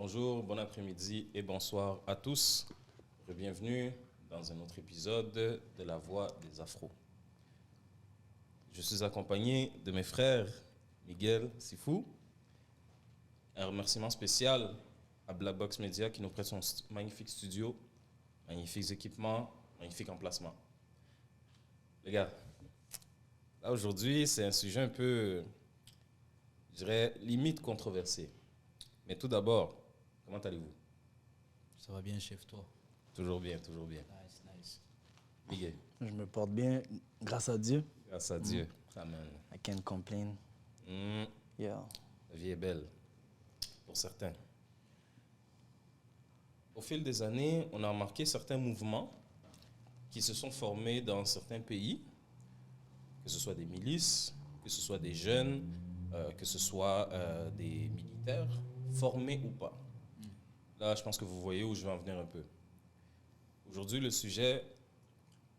Bonjour, bon après-midi et bonsoir à tous. Bienvenue dans un autre épisode de La Voix des Afros. Je suis accompagné de mes frères Miguel Sifou. Un remerciement spécial à Black Box Media qui nous prête son magnifique studio, magnifiques équipements, magnifique emplacement. Les gars, là aujourd'hui, c'est un sujet un peu, je dirais, limite controversé. Mais tout d'abord, comment allez-vous? Ça va bien, chef, toi? Toujours bien, toujours bien. Nice, nice. Miguel, Je me porte bien, grâce à Dieu. grâce à Dieu. Amen. I can't complain. Yeah. La vie est belle, pour certains. Au fil des années, on a remarqué certains mouvements qui se sont formés dans certains pays, que ce soit des milices, que ce soit des jeunes, que ce soit des militaires, formés ou pas. Là, je pense que vous voyez où je vais en venir un peu. Aujourd'hui, le sujet,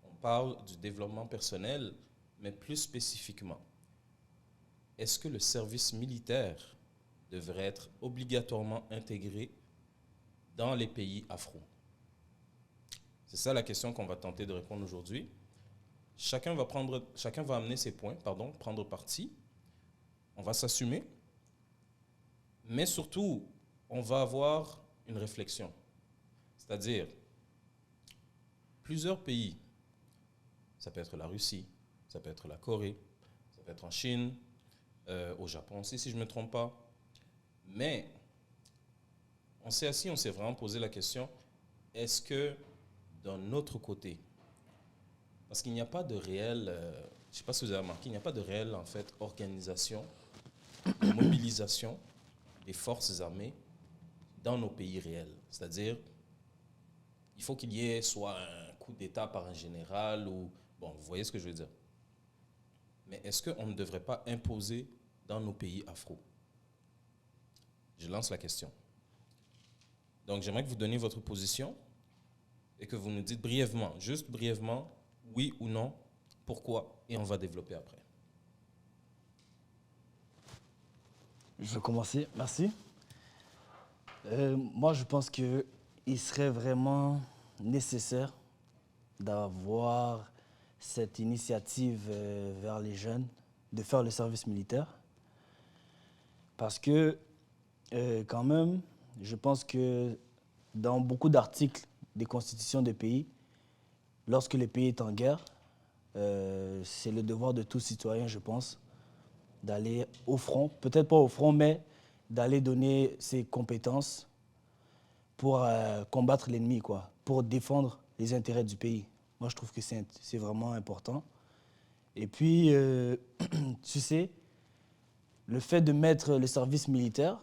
on parle du développement personnel, mais plus spécifiquement. Est-ce que le service militaire devrait être obligatoirement intégré dans les pays afro? C'est ça la question qu'on va tenter de répondre aujourd'hui. Chacun va amener ses points, prendre parti. On va s'assumer. Mais surtout, on va avoir une réflexion. C'est-à-dire, plusieurs pays, ça peut être la Russie, ça peut être la Corée, ça peut être en Chine, au Japon aussi, si je ne me trompe pas. Mais on s'est assis, on s'est vraiment posé la question, est-ce que d'un autre côté, parce qu'il n'y a pas de réelle, je ne sais pas si vous avez remarqué, il n'y a pas de réelle en fait, organisation, de mobilisation des forces armées dans nos pays réels. C'est-à-dire, il faut qu'il y ait soit un coup d'État par un général ou... Bon, vous voyez ce que je veux dire. Mais est-ce qu'on ne devrait pas imposer dans nos pays afro? Je lance la question. Donc, j'aimerais que vous donniez votre position et que vous nous dites brièvement, juste brièvement, oui ou non, pourquoi, et on va développer après. Je vais commencer, merci. Moi, je pense qu'il serait vraiment nécessaire d'avoir cette initiative vers les jeunes de faire le service militaire. Parce que, quand même, je pense que dans beaucoup d'articles des constitutions des pays, lorsque le pays est en guerre, c'est le devoir de tout citoyen, je pense, d'aller au front, peut-être pas au front, mais d'aller donner ses compétences pour combattre l'ennemi, quoi, pour défendre les intérêts du pays. Moi, je trouve que c'est vraiment important. Et puis, tu sais, le fait de mettre le service militaire,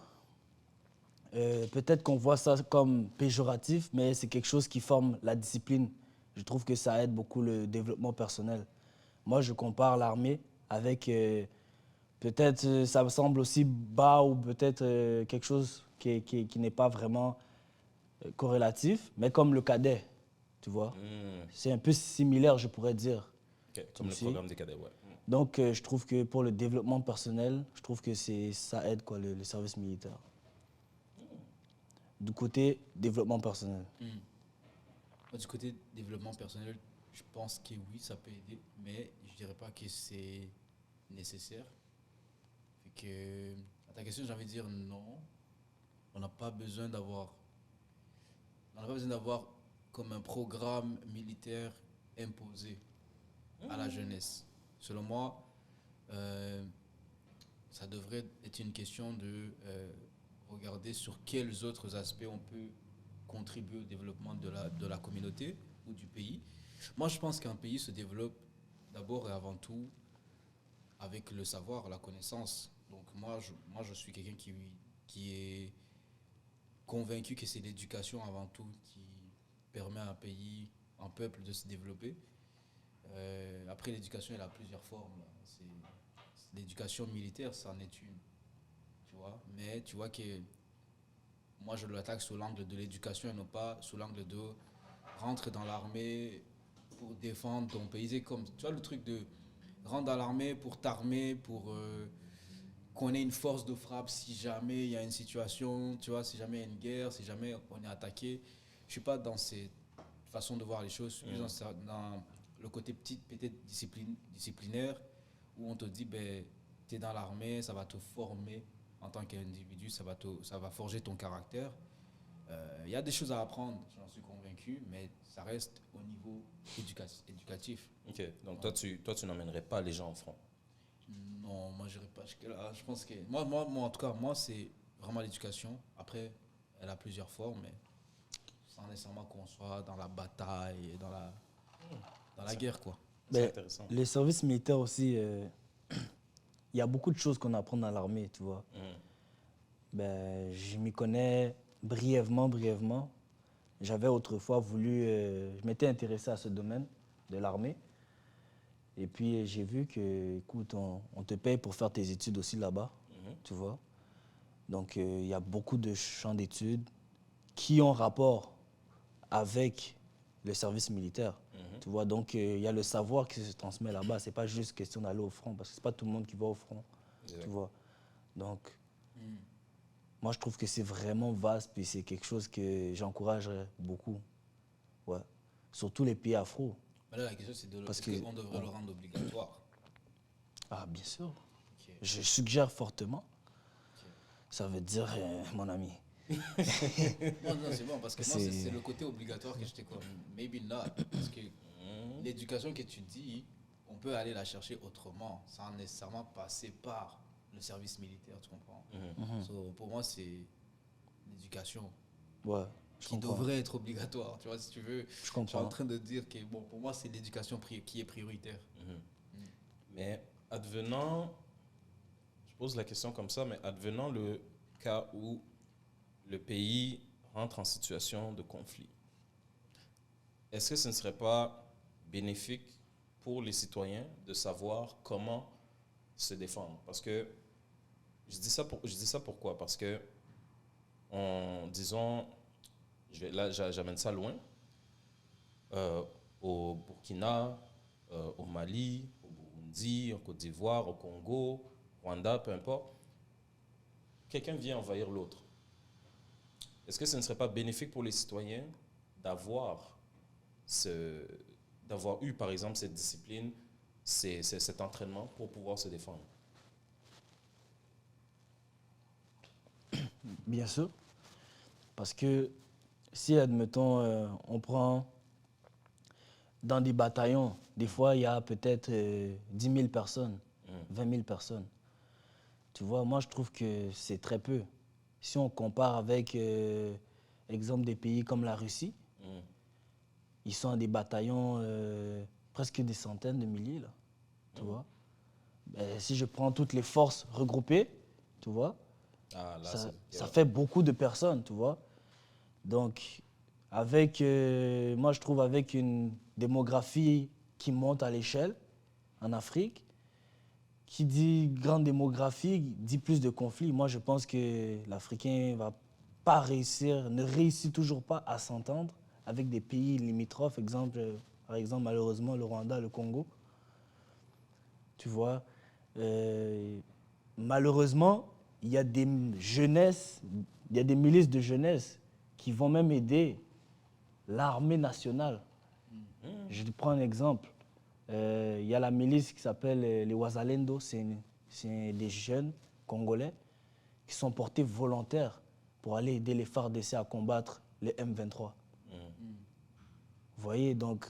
peut-être qu'on voit ça comme péjoratif, mais c'est quelque chose qui forme la discipline. Je trouve que ça aide beaucoup le développement personnel. Moi, je compare l'armée avec... peut-être ça me semble aussi bas ou peut-être quelque chose qui n'est pas vraiment corrélatif, mais comme le cadet, tu vois. C'est un peu similaire, je pourrais dire. Okay, comme aussi. Le programme des cadets, ouais. Donc, je trouve que pour le développement personnel, je trouve que ça aide quoi, le service militaire. Du côté développement personnel. Moi, du côté développement personnel, je pense que oui, ça peut aider, mais je dirais pas que c'est nécessaire. Fait que, à ta question, j'ai envie de dire non. On n'a pas besoin d'avoir comme un programme militaire imposé à la jeunesse. Selon moi, ça devrait être une question de regarder sur quels autres aspects on peut contribuer au développement de la communauté ou du pays. Moi, je pense qu'un pays se développe d'abord et avant tout avec le savoir, la connaissance. Donc moi, je suis quelqu'un qui est convaincu que c'est l'éducation avant tout qui permet à un pays, un peuple de se développer. Après, l'éducation, elle a plusieurs formes. L'éducation militaire, c'en est une. Tu vois? Mais tu vois que moi, je l'attaque sous l'angle de l'éducation et non pas sous l'angle de rentrer dans l'armée pour défendre ton pays. C'est comme, tu vois, le truc de rentrer dans l'armée pour t'armer, pour qu'on ait une force de frappe si jamais il y a une situation, tu vois, si jamais il y a une guerre, si jamais on est attaqué. Je suis pas dans cette façon de voir les choses, je suis plus dans le côté peut-être disciplinaire, où on te dit, ben, tu es dans l'armée, ça va te former en tant qu'individu, ça va forger ton caractère. Il y a des choses à apprendre, j'en suis convaincu, mais ça reste au niveau éducatif. Ok, donc toi, tu n'emmènerais pas les gens au front. Non, moi, je n'irai pas jusque-là. Je pense que. Moi, en tout cas, moi, c'est vraiment l'éducation. Après, elle a plusieurs formes, mais sans nécessairement qu'on soit dans la bataille, dans la guerre, quoi. C'est Ben, intéressant. les services militaires aussi, il y a beaucoup de choses qu'on apprend dans l'armée, tu vois. Ben, je m'y connais brièvement. J'avais autrefois voulu, je m'étais intéressé à ce domaine de l'armée. Et puis j'ai vu que, écoute, on te paye pour faire tes études aussi là-bas, tu vois. Donc il y a beaucoup de champs d'études qui ont rapport avec le service militaire, tu vois. Donc il y a le savoir qui se transmet là-bas. C'est pas juste question d'aller au front, parce que c'est pas tout le monde qui va au front, tu vois. Donc moi je trouve que c'est vraiment vaste, puis c'est quelque chose que j'encouragerais beaucoup, ouais. Surtout les pays afro. Mais là, la question, c'est Parce est-ce que- qu'on devrait le rendre obligatoire? Ah, bien sûr. Ok. Je suggère fortement. Ça veut dire, mon ami. Non, c'est bon, parce que moi, c'est le côté obligatoire que j'étais comme, maybe not. Parce que l'éducation que tu dis, on peut aller la chercher autrement, sans nécessairement passer par le service militaire, tu comprends? So, pour moi, c'est l'éducation Ouais, je qui comprends. devrait être obligatoire, tu vois, si tu veux. Je Je suis comprends. en train de dire que, bon, pour moi, c'est l'éducation qui est prioritaire. Mais advenant, je pose la question comme ça, mais advenant le cas où le pays rentre en situation de conflit, est-ce que ce ne serait pas bénéfique pour les citoyens de savoir comment se défendre? Parce que je dis ça pourquoi? Parce que, disons, là j'amène ça loin, au Burkina, au Mali, au Burundi, en Côte d'Ivoire, au Congo, Rwanda, peu importe, quelqu'un vient envahir l'autre. Est-ce que ce ne serait pas bénéfique pour les citoyens d'avoir eu, par exemple, cette discipline, cet entraînement pour pouvoir se défendre? Bien sûr. Parce que si, admettons, on prend dans des bataillons, des fois, il y a peut-être 10 000 personnes, 20 000 personnes. Tu vois, moi, je trouve que c'est très peu. Si on compare avec, exemple, des pays comme la Russie, ils sont à des bataillons presque des centaines de milliers, là. Tu vois. Ben, si je prends toutes les forces regroupées, tu vois, Ah, là, ça fait beaucoup de personnes, tu vois. Donc, avec, moi, je trouve avec une démographie qui monte à l'échelle en Afrique, qui dit grande démographie, dit plus de conflits. Moi, je pense que l'Africain va pas réussir, ne réussit toujours pas à s'entendre avec des pays limitrophes, par exemple, malheureusement, le Rwanda, le Congo. Tu vois, malheureusement, il y a des jeunesses, il y a des milices de jeunesse qui vont même aider l'armée nationale. Je te prends un exemple. Il y a la milice qui s'appelle les Wazalendo, c'est des jeunes Congolais qui sont portés volontaires pour aller aider les FARDC à combattre les M23. Vous voyez, donc,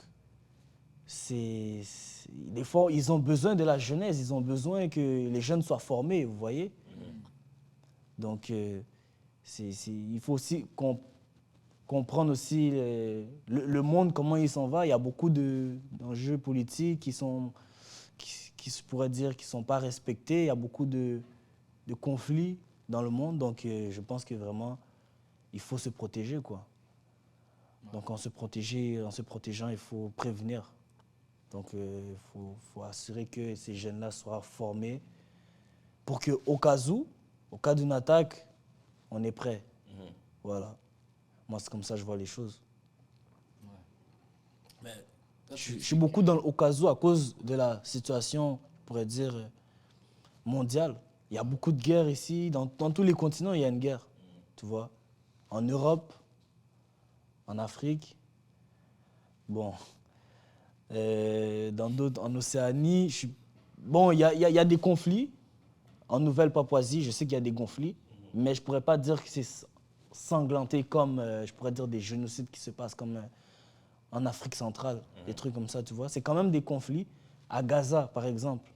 des fois, ils ont besoin de la jeunesse, ils ont besoin que les jeunes soient formés, vous voyez. Donc, il faut aussi comprendre aussi le monde, comment il s'en va. Il y a beaucoup d'enjeux politiques qui se pourrait dire qui ne sont pas respectés. Il y a beaucoup de conflits dans le monde. Donc, je pense que vraiment, il faut se protéger, quoi. Donc, en se protégeant, il faut prévenir. Donc, il faut assurer que ces jeunes-là soient formés pour qu'au cas où, au cas d'une attaque, on est prêt. Voilà. Moi, c'est comme ça que je vois les choses. Mais toi, Je suis beaucoup dans le au cas où à cause de la situation, on pourrait dire, mondiale. Il y a beaucoup de guerres ici. Dans tous les continents, il y a une guerre. Tu vois. En Europe, en Afrique. Bon. Dans d'autres, en Océanie. Bon, il y a des conflits. En Nouvelle-Papouasie, je sais qu'il y a des conflits. Mais je ne pourrais pas dire que c'est sanglanté comme, je pourrais dire, des génocides qui se passent comme en Afrique centrale. Des trucs comme ça, tu vois. C'est quand même des conflits. À Gaza, par exemple.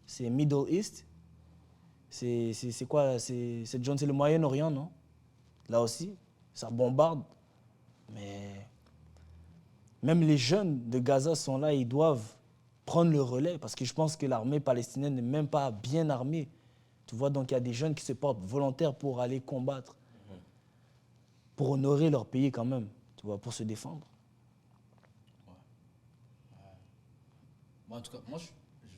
C'est Middle East. C'est quoi? C'est le Moyen-Orient, non? Là aussi, ça bombarde. Mais même les jeunes de Gaza sont là, ils doivent prendre le relais parce que je pense que l'armée palestinienne n'est même pas bien armée. Tu vois, donc il y a des jeunes qui se portent volontaires pour aller combattre, pour honorer leur pays quand même, tu vois, pour se défendre. Moi, en tout cas,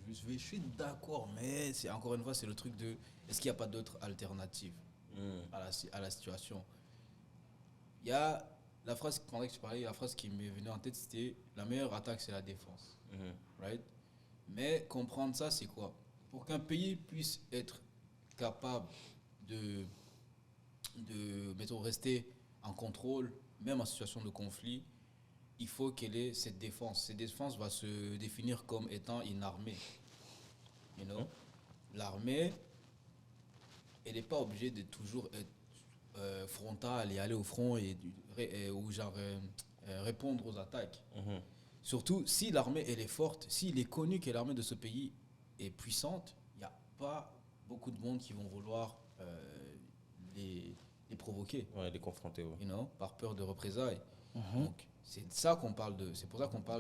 je suis d'accord, mais encore une fois, c'est le truc de est-ce qu'il n'y a pas d'autres alternatives à la situation? Il y a la phrase, pendant que tu parlais, la phrase qui m'est venue en tête, c'était la meilleure attaque, c'est la défense. Right? Mais comprendre ça, c'est quoi? Pour qu'un pays puisse être capable de mettons, rester en contrôle, même en situation de conflit, il faut qu'elle ait cette défense. Cette défense va se définir comme étant une armée. You know? L'armée, elle n'est pas obligée de toujours être frontale et aller au front ou genre répondre aux attaques. Surtout si l'armée elle est forte, s'il est connu que l'armée de ce pays est puissante, il n'y a pas beaucoup de monde qui vont vouloir les provoquer. Ouais, les confronter, ouais. You know, par peur de représailles. Donc, c'est pour ça qu'on parle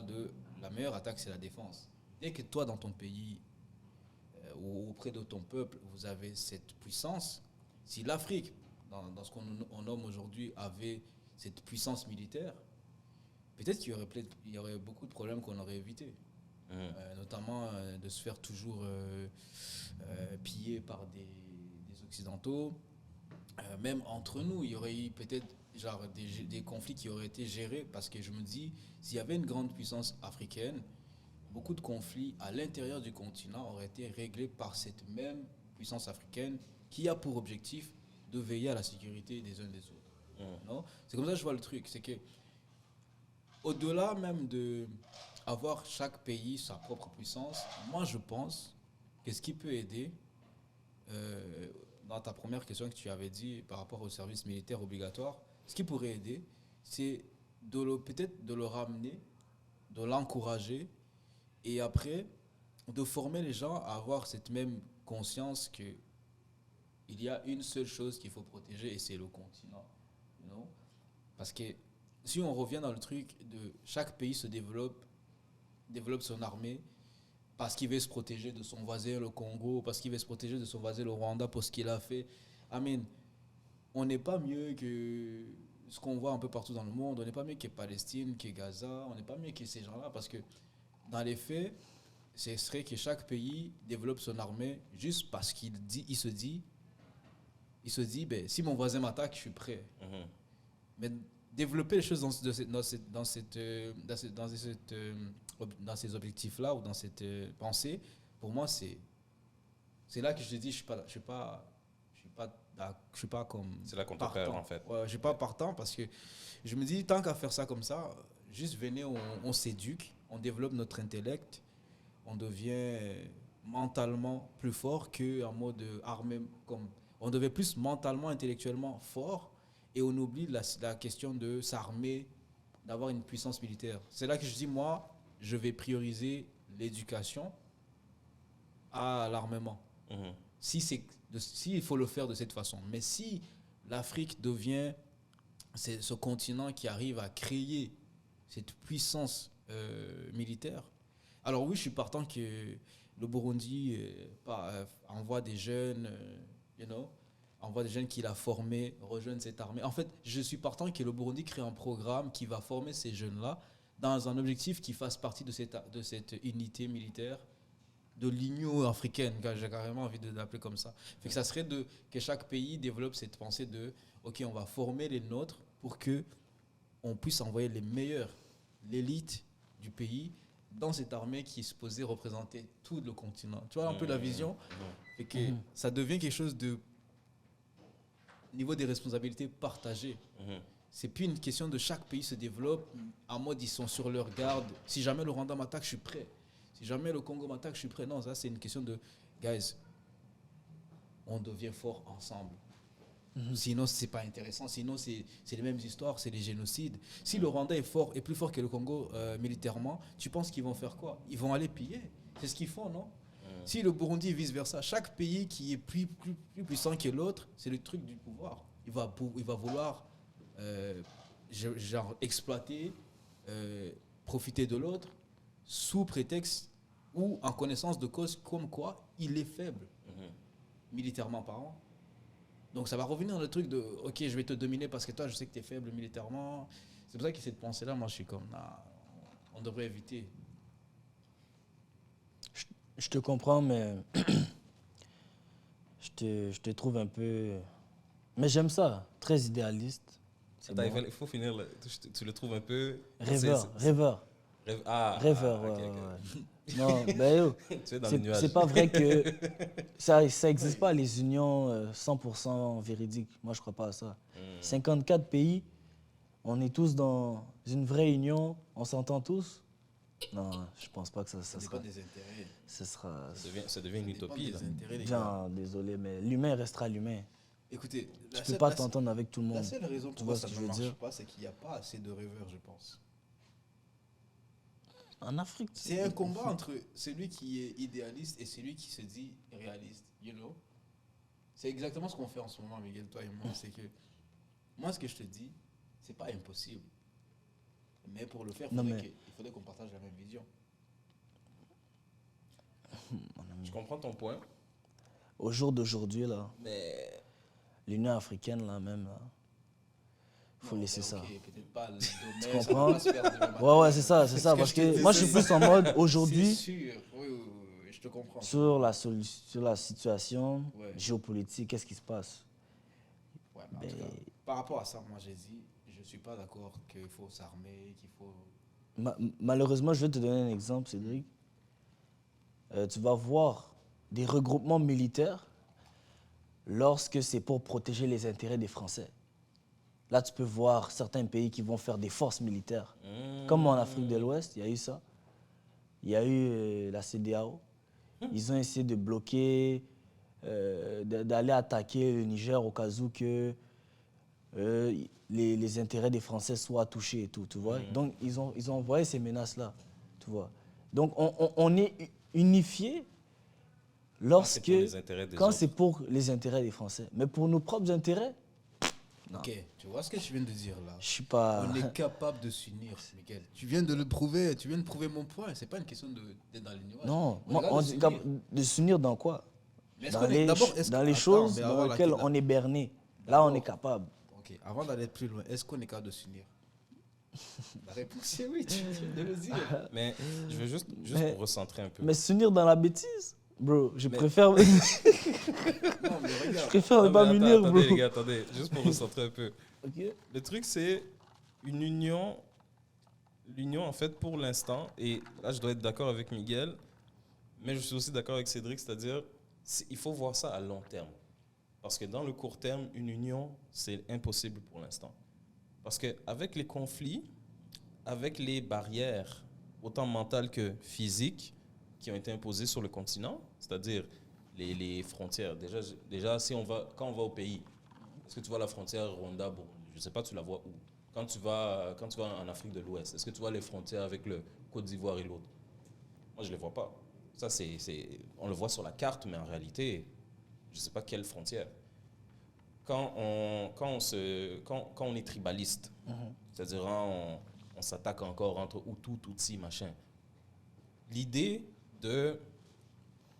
de la meilleure attaque, c'est la défense. Dès que toi, dans ton pays ou auprès de ton peuple, vous avez cette puissance, si l'Afrique, dans ce qu'on nomme aujourd'hui, avait cette puissance militaire, peut-être qu'il y aurait beaucoup de problèmes qu'on aurait évités. Notamment de se faire toujours piller par des Occidentaux. Même entre nous, il y aurait eu peut-être genre des conflits qui auraient été gérés parce que je me dis, s'il y avait une grande puissance africaine, beaucoup de conflits à l'intérieur du continent auraient été réglés par cette même puissance africaine qui a pour objectif de veiller à la sécurité des uns des autres. Non? C'est comme ça que je vois le truc, c'est que au-delà même de avoir chaque pays sa propre puissance, moi je pense que ce qui peut aider dans ta première question que tu avais dit par rapport au service militaire obligatoire, ce qui pourrait aider, c'est peut-être de le ramener, de l'encourager et après de former les gens à avoir cette même conscience qu'il y a une seule chose qu'il faut protéger et c'est le continent. You know? Parce que si on revient dans le truc de chaque pays se développe son armée, parce qu'il veut se protéger de son voisin le Congo, parce qu'il veut se protéger de son voisin le Rwanda pour ce qu'il a fait. On n'est pas mieux que ce qu'on voit un peu partout dans le monde, on n'est pas mieux que Palestine, que Gaza, on n'est pas mieux que ces gens-là, parce que dans les faits, ce serait que chaque pays développe son armée juste parce il se dit, ben, si mon voisin m'attaque, je suis prêt. Mais développer les choses dans ces objectifs-là ou dans cette pensée, pour moi, c'est là que je te dis, je suis pas comme. C'est là qu'on te perd, en fait. Ouais, je suis pas partant parce que je me dis, tant qu'à faire ça comme ça, juste venez, on s'éduque, on développe notre intellect, on devient mentalement plus fort qu'en mode armé. On devient plus mentalement, intellectuellement fort et on oublie la question de s'armer, d'avoir une puissance militaire. C'est là que je dis, moi, je vais prioriser l'éducation à l'armement. S'il faut le faire de cette façon. Mais si l'Afrique devient ce continent qui arrive à créer cette puissance militaire, alors oui, je suis partant que le Burundi envoie des jeunes, envoie des jeunes qu'il a formés, rejoignent cette armée. En fait, je suis partant que le Burundi crée un programme qui va former ces jeunes-là dans un objectif qui fasse partie de cette unité militaire de l'Union africaine, j'ai carrément envie de l'appeler comme ça. Fait que ça serait que chaque pays développe cette pensée de OK, on va former les nôtres pour que on puisse envoyer les meilleurs, l'élite du pays dans cette armée qui est supposée représenter tout le continent. Tu vois un peu la vision? Et que ça devient quelque chose de niveau des responsabilités partagées. C'est plus une question de chaque pays se développe en mode ils sont sur leur garde. Si jamais le Rwanda m'attaque, je suis prêt. Si jamais le Congo m'attaque, je suis prêt. Non, ça c'est une question de guys, on devient fort ensemble. Sinon, c'est pas intéressant. Sinon, c'est les mêmes histoires, c'est les génocides. Si le Rwanda est plus fort que le Congo militairement, tu penses qu'ils vont faire quoi? Ils vont aller piller. C'est ce qu'ils font, non? Si le Burundi et vice-versa, chaque pays qui est plus puissant que l'autre, c'est le truc du pouvoir. Il va vouloir genre exploiter, profiter de l'autre sous prétexte ou en connaissance de cause comme quoi il est faible, militairement parlant. Donc ça va revenir dans le truc de ok, je vais te dominer parce que toi je sais que tu es faible militairement. C'est pour ça que cette pensée-là, moi je suis comme on devrait éviter. Je te comprends, mais je te trouve un peu... Mais j'aime ça, très idéaliste. Attends, il faut finir. Tu le trouves un peu... Rêveur. Rêveur, ok, ouais, ok. ouais. Non, ben yo, Tu es dans les nuages. c'est pas vrai que ça existe pas, les unions 100% véridiques. Moi, je crois pas à ça. 54 pays, on est tous dans une vraie union, on s'entend tous. Non, je pense pas que ça Ça sera... dépend des intérêts. Ça sera... Ça devient une utopie, là. Ça dépend des intérêts, les gars. Bien, désolé, mais l'humain restera l'humain. Écoutez, Tu peux pas t'entendre avec tout le la monde. seule raison Tu pourquoi vois ça ce que ne je veux marche dire? pas, c'est qu'il n'y a pas assez de rêveurs, je pense. En Afrique, C'est un combat entre celui qui est idéaliste et celui qui se dit réaliste, you know? C'est exactement ce qu'on fait en ce moment, Miguel, toi et moi. C'est que, moi, ce que je te dis, c'est pas impossible. Mais pour le faire, il faudrait qu'on partage la même vision. Je comprends ton point. au jour d'aujourd'hui, là, Mais l'Union africaine, là, même, là, faut Non, laisser mais ça. ok, peut-être pas le domaine, Tu ça va comprends? pas se faire demain matin. Ouais, c'est ça, Ce que parce je te que dis, moi, je c'est suis plus ça. en mode, C'est aujourd'hui, sûr, oui, je te comprends. sur la situation Ouais. géopolitique, qu'est-ce qui se passe? Ouais, mais en tout cas, par rapport à ça, moi j'ai dit, je ne suis pas d'accord qu'il faut s'armer, qu'il faut... Malheureusement, je vais te donner un exemple, Cédric. Tu vas voir des regroupements militaires lorsque c'est pour protéger les intérêts des Français. Là, tu peux voir certains pays qui vont faire des forces militaires. Comme en Afrique de l'Ouest, il y a eu ça. Il y a eu la CEDEAO. Ils ont essayé de bloquer, d'aller attaquer le Niger au cas où que les intérêts des Français soient touchés et tout, tu vois. Donc, ils ont envoyé ces menaces-là, tu vois. Donc, on est unifié lorsque... Quand c'est pour les intérêts des Français. Mais pour nos propres intérêts, non. Ok, tu vois ce que tu viens de dire là? Je suis pas... On est capable de s'unir, Miguel. Tu viens de le prouver, tu viens de prouver mon point. C'est pas une question d'être dans l'ignorance. Non, On est moi, là on de dit s'unir. de s'unir dans quoi? Mais est-ce Dans qu'on est- les, d'abord, dans les attends, choses mais dans avant lesquelles laquelle- on est berné. Là, on D'abord. est capable. Ok, avant d'aller plus loin, est-ce qu'on est capable de s'unir? La réponse est oui, tu viens de le dire. Mais je veux juste Mais- pour recentrer un peu. Mais s'unir dans la bêtise, bro, je Mais- préfère... Non, mais je regarde. préfère Non, ne mais pas attends, m'unir, bro. attendez, les gars, attendez. Juste pour recentrer un peu. Ok. Le truc, c'est une union. L'union, en fait, pour l'instant, et là, je dois être d'accord avec Miguel, mais je suis aussi d'accord avec Cédric, c'est-à-dire, il faut voir ça à long terme. Parce que dans le court terme, une union, c'est impossible pour l'instant. Parce qu'avec les conflits, avec les barrières, autant mentales que physiques, qui ont été imposées sur le continent, c'est-à-dire les frontières. Déjà quand on va au pays, est-ce que tu vois la frontière Rwanda-Burundi? Je ne sais pas, tu la vois où? Quand tu vas en Afrique de l'Ouest, est-ce que tu vois les frontières avec le Côte d'Ivoire et l'autre? Moi, je ne les vois pas. Ça, on le voit sur la carte, mais en réalité, je ne sais pas quelle frontière. Quand on est tribaliste, c'est-à-dire on s'attaque encore entre Hutu, Tutsi, machin. L'idée de...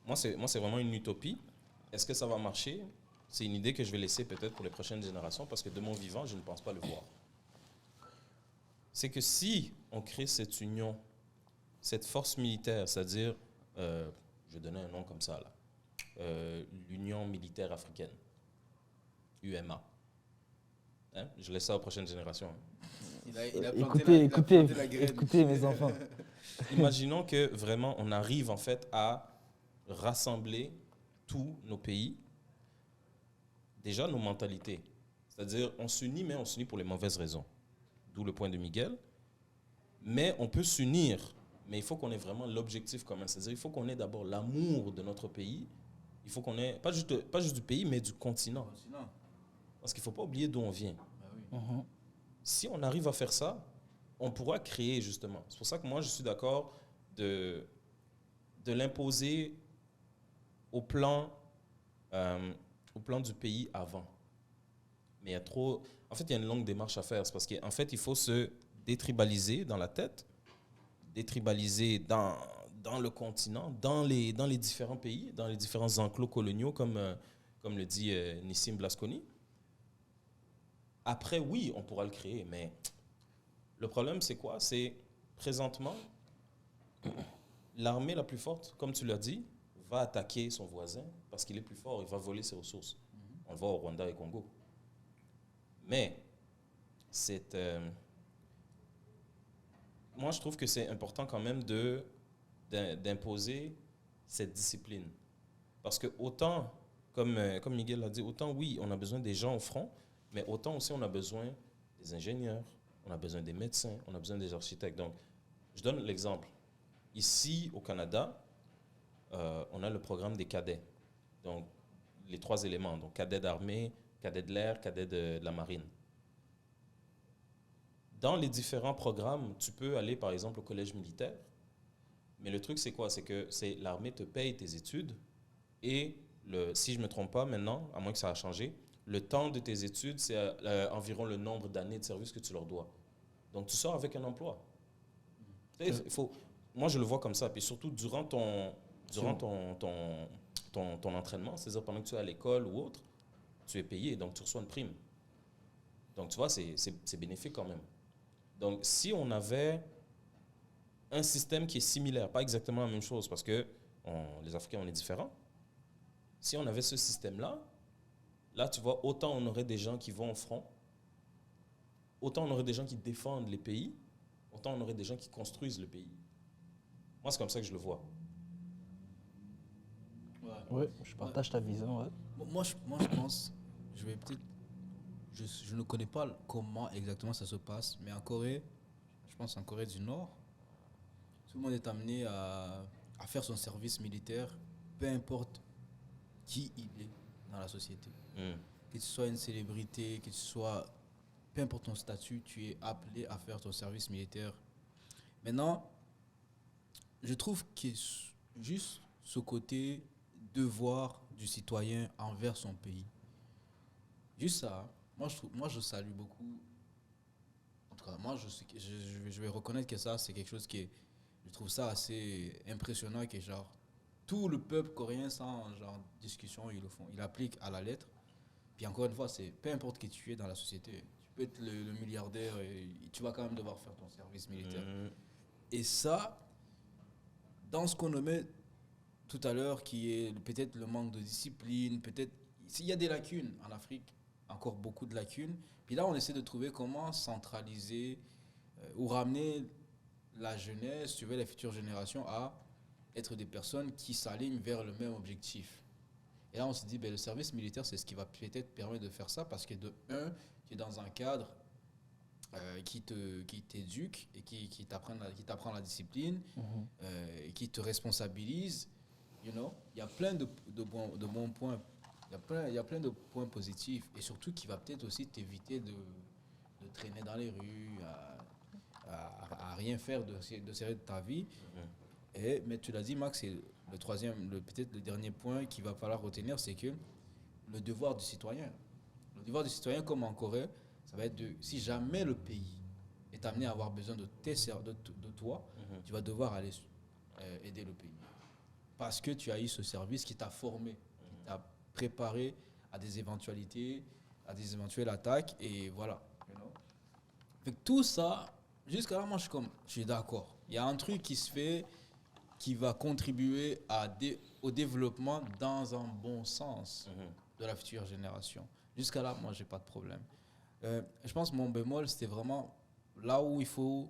Moi, c'est vraiment une utopie. Est-ce que ça va marcher? C'est une idée que je vais laisser peut-être pour les prochaines générations parce que de mon vivant, je ne pense pas le voir. C'est que si on crée cette union, cette force militaire, c'est-à-dire, je vais donner un nom comme ça, là, l'Union militaire africaine, UMA. Hein? Je laisse ça aux prochaines générations. Il a planté la graine. Écoutez, mes enfants. Imaginons que vraiment on arrive en fait à rassembler tous nos pays, déjà nos mentalités. C'est-à-dire, on s'unit, mais on s'unit pour les mauvaises raisons. D'où le point de Miguel. Mais on peut s'unir, mais il faut qu'on ait vraiment l'objectif commun. C'est-à-dire, il faut qu'on ait d'abord l'amour de notre pays. Il faut qu'on ait, pas juste du pays, mais du continent. Parce qu'il ne faut pas oublier d'où on vient. Si on arrive à faire ça, on pourra créer justement. C'est pour ça que moi, je suis d'accord de l'imposer au plan du pays avant. Mais il y a trop... En fait, il y a une longue démarche à faire. C'est parce qu'en fait, il faut se détribaliser dans la tête, détribaliser dans le continent, dans les différents pays, dans les différents enclos coloniaux, comme le dit Nissim Blasconi. Après, oui, on pourra le créer, mais le problème, c'est quoi? C'est, présentement, l'armée la plus forte, comme tu l'as dit, va attaquer son voisin parce qu'il est plus fort, il va voler ses ressources. On le voit au Rwanda et au Congo. Mais, moi, je trouve que c'est important quand même d'imposer cette discipline. Parce que autant, comme Miguel l'a dit, autant oui, on a besoin des gens au front, mais autant aussi on a besoin des ingénieurs, on a besoin des médecins, on a besoin des architectes. Donc, je donne l'exemple. Ici, au Canada, on a le programme des cadets. Donc, les 3 éléments. Donc, cadet d'armée, cadet de l'air, cadet de la marine. Dans les différents programmes, tu peux aller, par exemple, au collège militaire. Mais le truc, c'est quoi? C'est que l'armée te paye tes études et, si je ne me trompe pas maintenant, à moins que ça a changé, le temps de tes études, c'est environ le nombre d'années de service que tu leur dois. Donc, tu sors avec un emploi. Moi, je le vois comme ça. Puis surtout, durant ton entraînement, c'est-à-dire pendant que tu es à l'école ou autre, tu es payé, donc tu reçois une prime. Donc, tu vois, c'est bénéfique quand même. Donc, si on avait un système qui est similaire, pas exactement la même chose, parce que les Africains, on est différents. Si on avait ce système-là, là, tu vois, autant on aurait des gens qui vont au front, autant on aurait des gens qui défendent les pays, autant on aurait des gens qui construisent le pays. Moi, c'est comme ça que je le vois. Oui, je partage ta vision. Ouais. Moi, je pense, je ne connais pas comment exactement ça se passe, mais en Corée, je pense en Corée du Nord, tout le monde est amené à faire son service militaire, peu importe qui il est dans la société. Que tu sois une célébrité, que tu sois, peu importe ton statut, tu es appelé à faire ton service militaire. Maintenant, je trouve que juste ce côté devoir du citoyen envers son pays, juste ça, moi je salue beaucoup. En tout cas, moi je vais reconnaître que ça, c'est quelque chose qui est, je trouve ça assez impressionnant, que genre tout le peuple coréen, sans genre discussion, ils le font, ils l'appliquent à la lettre. Puis encore une fois, c'est peu importe qui tu es dans la société, tu peux être le milliardaire et tu vas quand même devoir faire ton service militaire. Et ça, dans ce qu'on nommait tout à l'heure, qui est peut-être le manque de discipline, peut-être s'il y a des lacunes en Afrique, encore beaucoup de lacunes. Puis là, on essaie de trouver comment centraliser ou ramener la jeunesse, tu veux, la future génération, à être des personnes qui s'alignent vers le même objectif. Et là, on se dit, le service militaire, c'est ce qui va peut-être permettre de faire ça, parce que de un, tu es dans un cadre qui t'éduque et qui t'apprend la discipline, qui te responsabilise. You know? Il y a plein de bons points. Il y a plein de points positifs. Et surtout, qui va peut-être aussi t'éviter de traîner dans les rues, à rien faire de sérieux de ta vie. Mais tu l'as dit, Max, c'est le troisième, peut-être le dernier point qu'il va falloir retenir, c'est que le devoir du citoyen. Le devoir du citoyen, comme en Corée, ça va être si jamais le pays est amené à avoir besoin de toi, tu vas devoir aller aider le pays. Parce que tu as eu ce service qui t'a formé, qui t'a préparé à des éventualités, à des éventuelles attaques, et voilà. You know? Fait que tout ça, jusqu'à là, moi, je suis d'accord. Il y a un truc qui se fait qui va contribuer au développement dans un bon sens de la future génération. Jusqu'à là, moi, j'ai pas de problème. Je pense que mon bémol, c'était vraiment là où il faut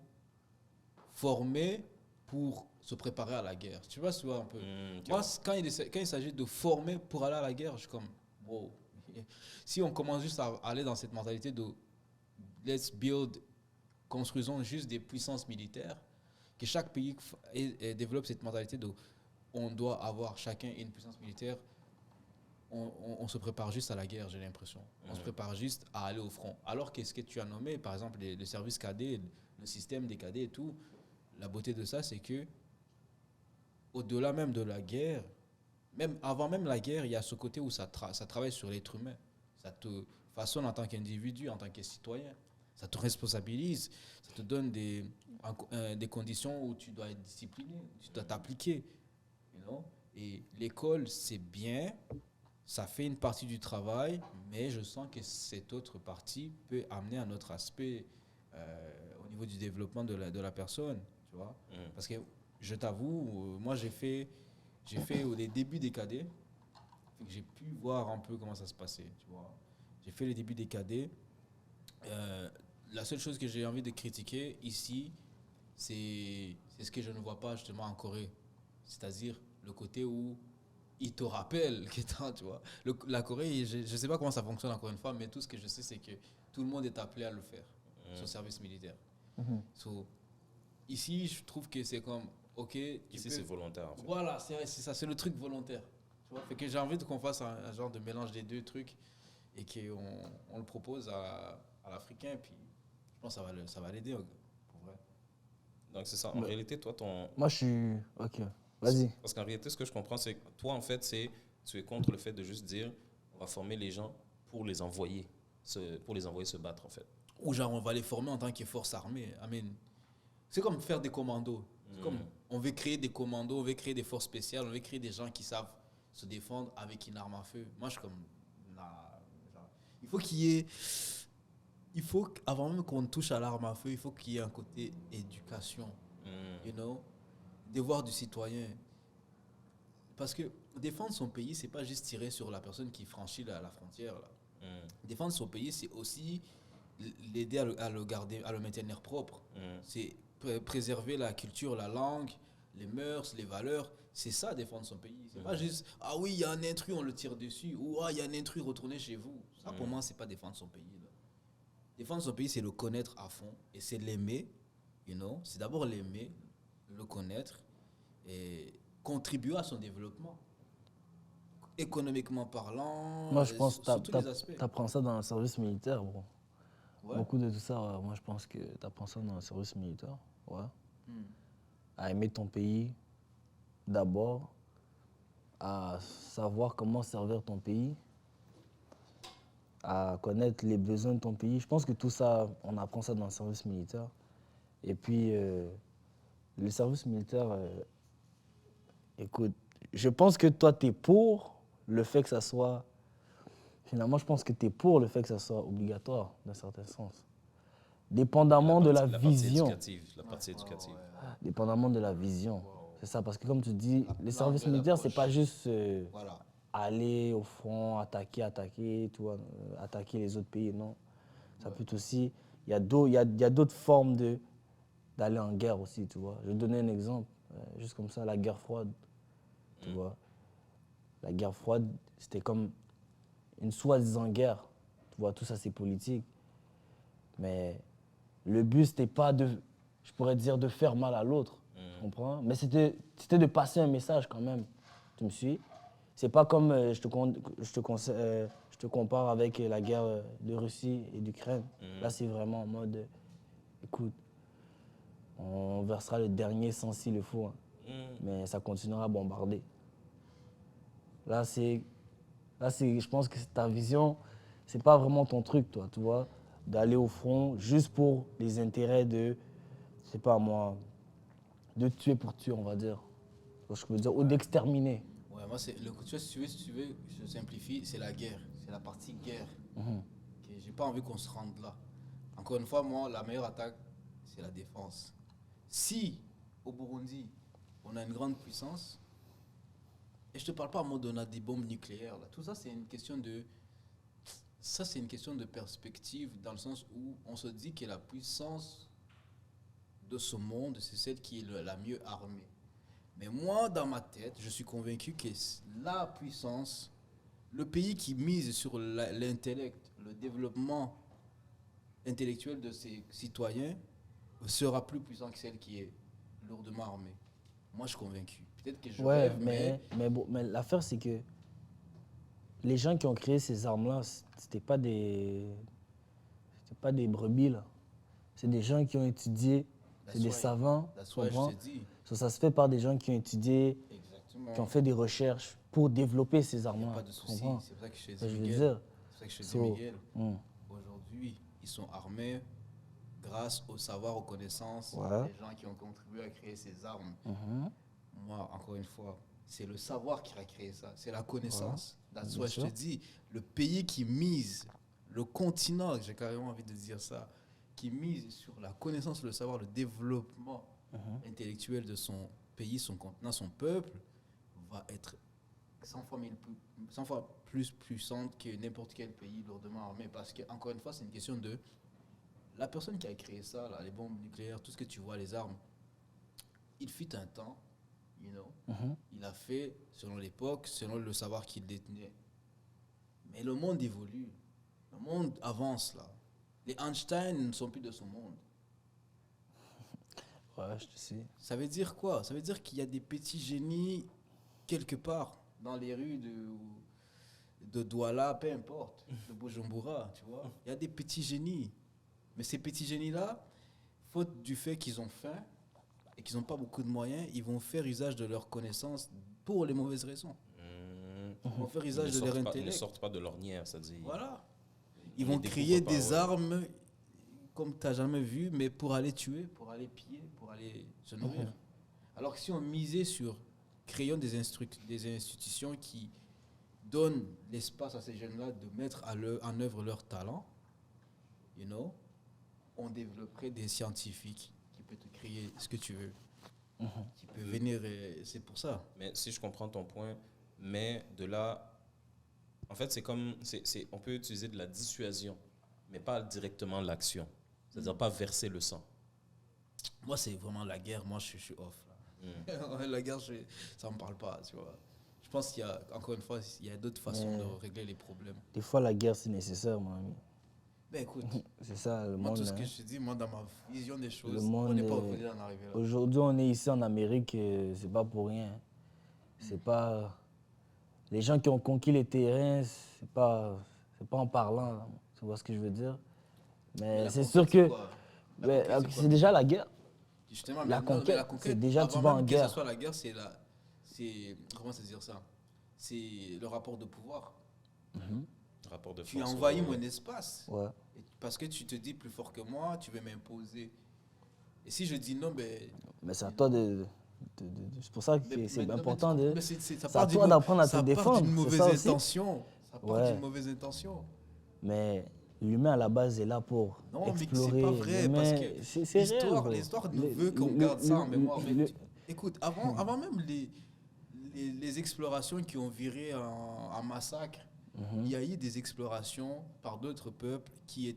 former pour se préparer à la guerre. Tu vois un peu. Ok. Moi, quand il s'agit de former pour aller à la guerre, je suis comme, wow. Si on commence juste à aller dans cette mentalité de let's build, construisons juste des puissances militaires, que chaque pays développe cette mentalité de on doit avoir chacun une puissance militaire, on se prépare juste à la guerre, j'ai l'impression. On se prépare juste à aller au front. Alors que ce que tu as nommé, par exemple, le service cadet, le système des cadets et tout, la beauté de ça, c'est que au-delà même de la guerre, même avant même la guerre, il y a ce côté où ça travaille sur l'être humain. Ça te façonne en tant qu'individu, en tant que citoyen. Ça te responsabilise. Ça te donne des conditions où tu dois être discipliné, tu dois t'appliquer. You know? Et l'école, c'est bien, ça fait une partie du travail, mais je sens que cette autre partie peut amener un autre aspect au niveau du développement de la personne. Tu vois? Parce que je t'avoue, moi j'ai fait les débuts des cadets, fait que j'ai pu voir un peu comment ça se passait, tu vois. J'ai fait les débuts des cadets. La seule chose que j'ai envie de critiquer ici, c'est ce que je ne vois pas justement en Corée. C'est-à-dire le côté où ils te rappellent qu'étant, tu vois. La Corée, je ne sais pas comment ça fonctionne encore une fois, mais tout ce que je sais, c'est que tout le monde est appelé à le faire, son service militaire. So, ici, je trouve que c'est comme, ok. Ici, c'est volontaire, en fait. Voilà, c'est ça, c'est le truc volontaire. Tu vois, fait que j'ai envie qu'on fasse un genre de mélange des deux trucs et qu'on le propose à l'Africain, puis je pense que ça va l'aider, pour vrai. Donc, c'est ça. En réalité, toi, Moi, je suis... Ok, vas-y. Parce qu'en réalité, ce que je comprends, c'est que toi, en fait, tu es contre le fait de juste dire on va former les gens pour les envoyer se battre, en fait. Ou genre, on va les former en tant que force armée. I mean, c'est comme faire des commandos. C'est comme, on veut créer des commandos, on veut créer des forces spéciales, on veut créer des gens qui savent se défendre avec une arme à feu. Moi, je suis comme, nah, genre, il faut qu'il y ait... avant même qu'on touche à l'arme à feu, il faut qu'il y ait un côté éducation, you know, devoir du citoyen. Parce que défendre son pays, c'est pas juste tirer sur la personne qui franchit la frontière, là. Défendre son pays, c'est aussi l'aider à le garder, à le maintenir propre. C'est préserver la culture, la langue, les mœurs, les valeurs. C'est ça, défendre son pays. C'est pas juste, ah oui, il y a un intrus, on le tire dessus. Ou ah, il y a un intrus, retournez chez vous. Ça, pour moi, c'est pas défendre son pays, là. Défendre son pays, c'est le connaître à fond. Et c'est l'aimer, you know. C'est d'abord l'aimer, le connaître et contribuer à son développement. Économiquement parlant, Moi, je pense que sur tous les aspects. tu apprends ça dans le service militaire, bro. Ouais. Beaucoup de tout ça, moi, je pense que tu apprends ça dans le service militaire. Ouais. À aimer ton pays, d'abord. À savoir comment servir ton pays. À connaître les besoins de ton pays. Je pense que tout ça, on apprend ça dans le service militaire. Et puis, le service militaire, écoute, je pense que toi, tu es pour le fait que ça soit... Finalement, je pense que tu es pour le fait que ça soit obligatoire, d'un certain sens. Dépendamment de la vision. La partie éducative. Dépendamment de la vision. C'est ça, parce que comme tu dis, les services militaires, c'est pas juste Voilà. aller au front, attaquer, tu vois, attaquer les autres pays, non. Ça peut être aussi... Il y a d'autres formes d'aller en guerre aussi, tu vois. Je vais te donner un exemple, juste comme ça, la guerre froide, tu vois. La guerre froide, c'était comme une soi-disant guerre, tu vois, tout ça c'est politique. Mais le but, c'était pas je pourrais dire, de faire mal à l'autre, tu comprends? Mais c'était de passer un message quand même, tu me suis? C'est pas comme je te compare avec la guerre de Russie et d'Ukraine. Là, c'est vraiment en mode, écoute, on versera le dernier sang s'il le faut, hein. Mais ça continuera à bombarder. Là, je pense que ta vision, c'est pas vraiment ton truc, toi, tu vois, d'aller au front juste pour les intérêts de, je sais pas moi, de tuer pour tuer, on va dire. Tu vois ce que je veux dire, ou d'exterminer. Ouais, moi, tu vois, si tu veux, je simplifie, c'est la guerre. C'est la partie guerre. Okay, j'ai pas envie qu'on se rende là. Encore une fois, moi, la meilleure attaque, c'est la défense. Si, au Burundi, on a une grande puissance, et je te parle pas en mode on a des bombes nucléaires, là. Tout ça, c'est une question de... Ça, c'est une question de perspective, dans le sens où on se dit que la puissance de ce monde, c'est celle qui est la mieux armée. Mais moi, dans ma tête, je suis convaincu que la puissance, le pays qui mise sur l'intellect, le développement intellectuel de ses citoyens, sera plus puissant que celle qui est lourdement armée. Moi, je suis convaincu. Peut-être que je Ouais, rêve, mais l'affaire, c'est que les gens qui ont créé ces armes-là, c'était pas des brebis, là. C'est des gens qui ont étudié, c'est des savants, tu comprends? je te dis. Ça se fait par des gens qui ont étudié, Exactement. qui ont fait des recherches pour développer ces Il n'y a armes-là. pas de tu souci. comprends? C'est pour ça que je te Ça, dis, je veux Miguel. dire. C'est pour ça que je te dis, So, Miguel. Aujourd'hui, ils sont armés grâce au savoir, aux connaissances Ouais. des gens qui ont contribué à créer ces armes. Mhm. Moi, encore une fois, c'est le savoir qui a créé ça. C'est la connaissance. That's Bien why je sûr. te dis, le pays qui mise, le continent, j'ai carrément envie de dire ça, qui mise sur la connaissance, le savoir, le développement intellectuel de son pays, son continent, son peuple, va être 100 fois plus puissante que n'importe quel pays lourdement armé. Parce que, encore une fois, c'est une question de la personne qui a créé ça, là, les bombes nucléaires, tout ce que tu vois, les armes. Il fut un temps, il a fait selon l'époque, selon le savoir qu'il détenait. Mais le monde évolue. Le monde avance, là. Les Einstein ne sont plus de ce monde. Ouais, je te sais. Ça veut dire quoi? Ça veut dire qu'il y a des petits génies quelque part dans les rues de Douala, peu importe, de Bujumbura, tu vois. Il y a des petits génies. Mais ces petits génies-là, faute du fait qu'ils ont faim et qu'ils n'ont pas beaucoup de moyens, ils vont faire usage de leurs connaissances pour les mauvaises raisons. Ils vont faire usage de leur Ils ne intellect. sortent pas de l'ornière, c'est-à-dire. Voilà. Ils vont découvrent créer pas, des ouais. armes comme tu n'as jamais vu, mais pour aller tuer, pour aller piller, pour aller se nourrir. Alors que si on misait sur créant des institutions qui donnent l'espace à ces jeunes-là de mettre en œuvre leur talent, on développerait des scientifiques qui peuvent te créer ce que tu veux. Qui peuvent venir, c'est pour ça. Mais si je comprends ton point, mais de là, en fait, c'est comme, on peut utiliser de la dissuasion, mais pas directement l'action. C'est-à-dire pas verser le sang. Moi, c'est vraiment la guerre. Moi, je suis off. Là. La guerre, ça ne me parle pas, tu vois. Je pense qu'il y a, encore une fois, il y a d'autres façons de régler les problèmes. Des fois, la guerre, c'est nécessaire, mon ami. Ben écoute, C'est ça, le moi, monde. tout ce hein. que je te dis, moi, dans ma vision des choses, Le on monde n'est pas est- obligé d'en arriver là. Aujourd'hui, on est ici en Amérique, c'est pas pour rien. C'est pas. Les gens qui ont conquis les terrains, c'est pas en parlant. Là. Tu vois ce que je veux dire? Mais la c'est conquête, sûr c'est que. quoi? La Mais, conquête, c'est quoi? c'est déjà la guerre. Justement, la mais non, mais conquête, c'est déjà, tu avant vas même en que guerre. ce soit la guerre, comment se dire ça? C'est le rapport de pouvoir. Rapport de Tu as force, envahi ouais. mon espace. Ouais. Et parce que tu te dis plus fort que moi, tu veux m'imposer. Et si je dis non, ben. Mais c'est à toi c'est pour ça que c'est important de. Mais ça C'est à part toi d'apprendre à te ça part défendre. d'une C'est mauvaise ça aussi. intention. Ça part Ouais. d'une mauvaise intention. Mais l'humain à la base est là pour Non, mais explorer. c'est pas vrai, L'humain, parce que c'est réel, bro. l'histoire nous Le- veut qu'on le- garde ça en le- mémoire. le- Mais écoute, avant même les explorations qui ont viré en massacre, il y a eu des explorations par d'autres peuples qui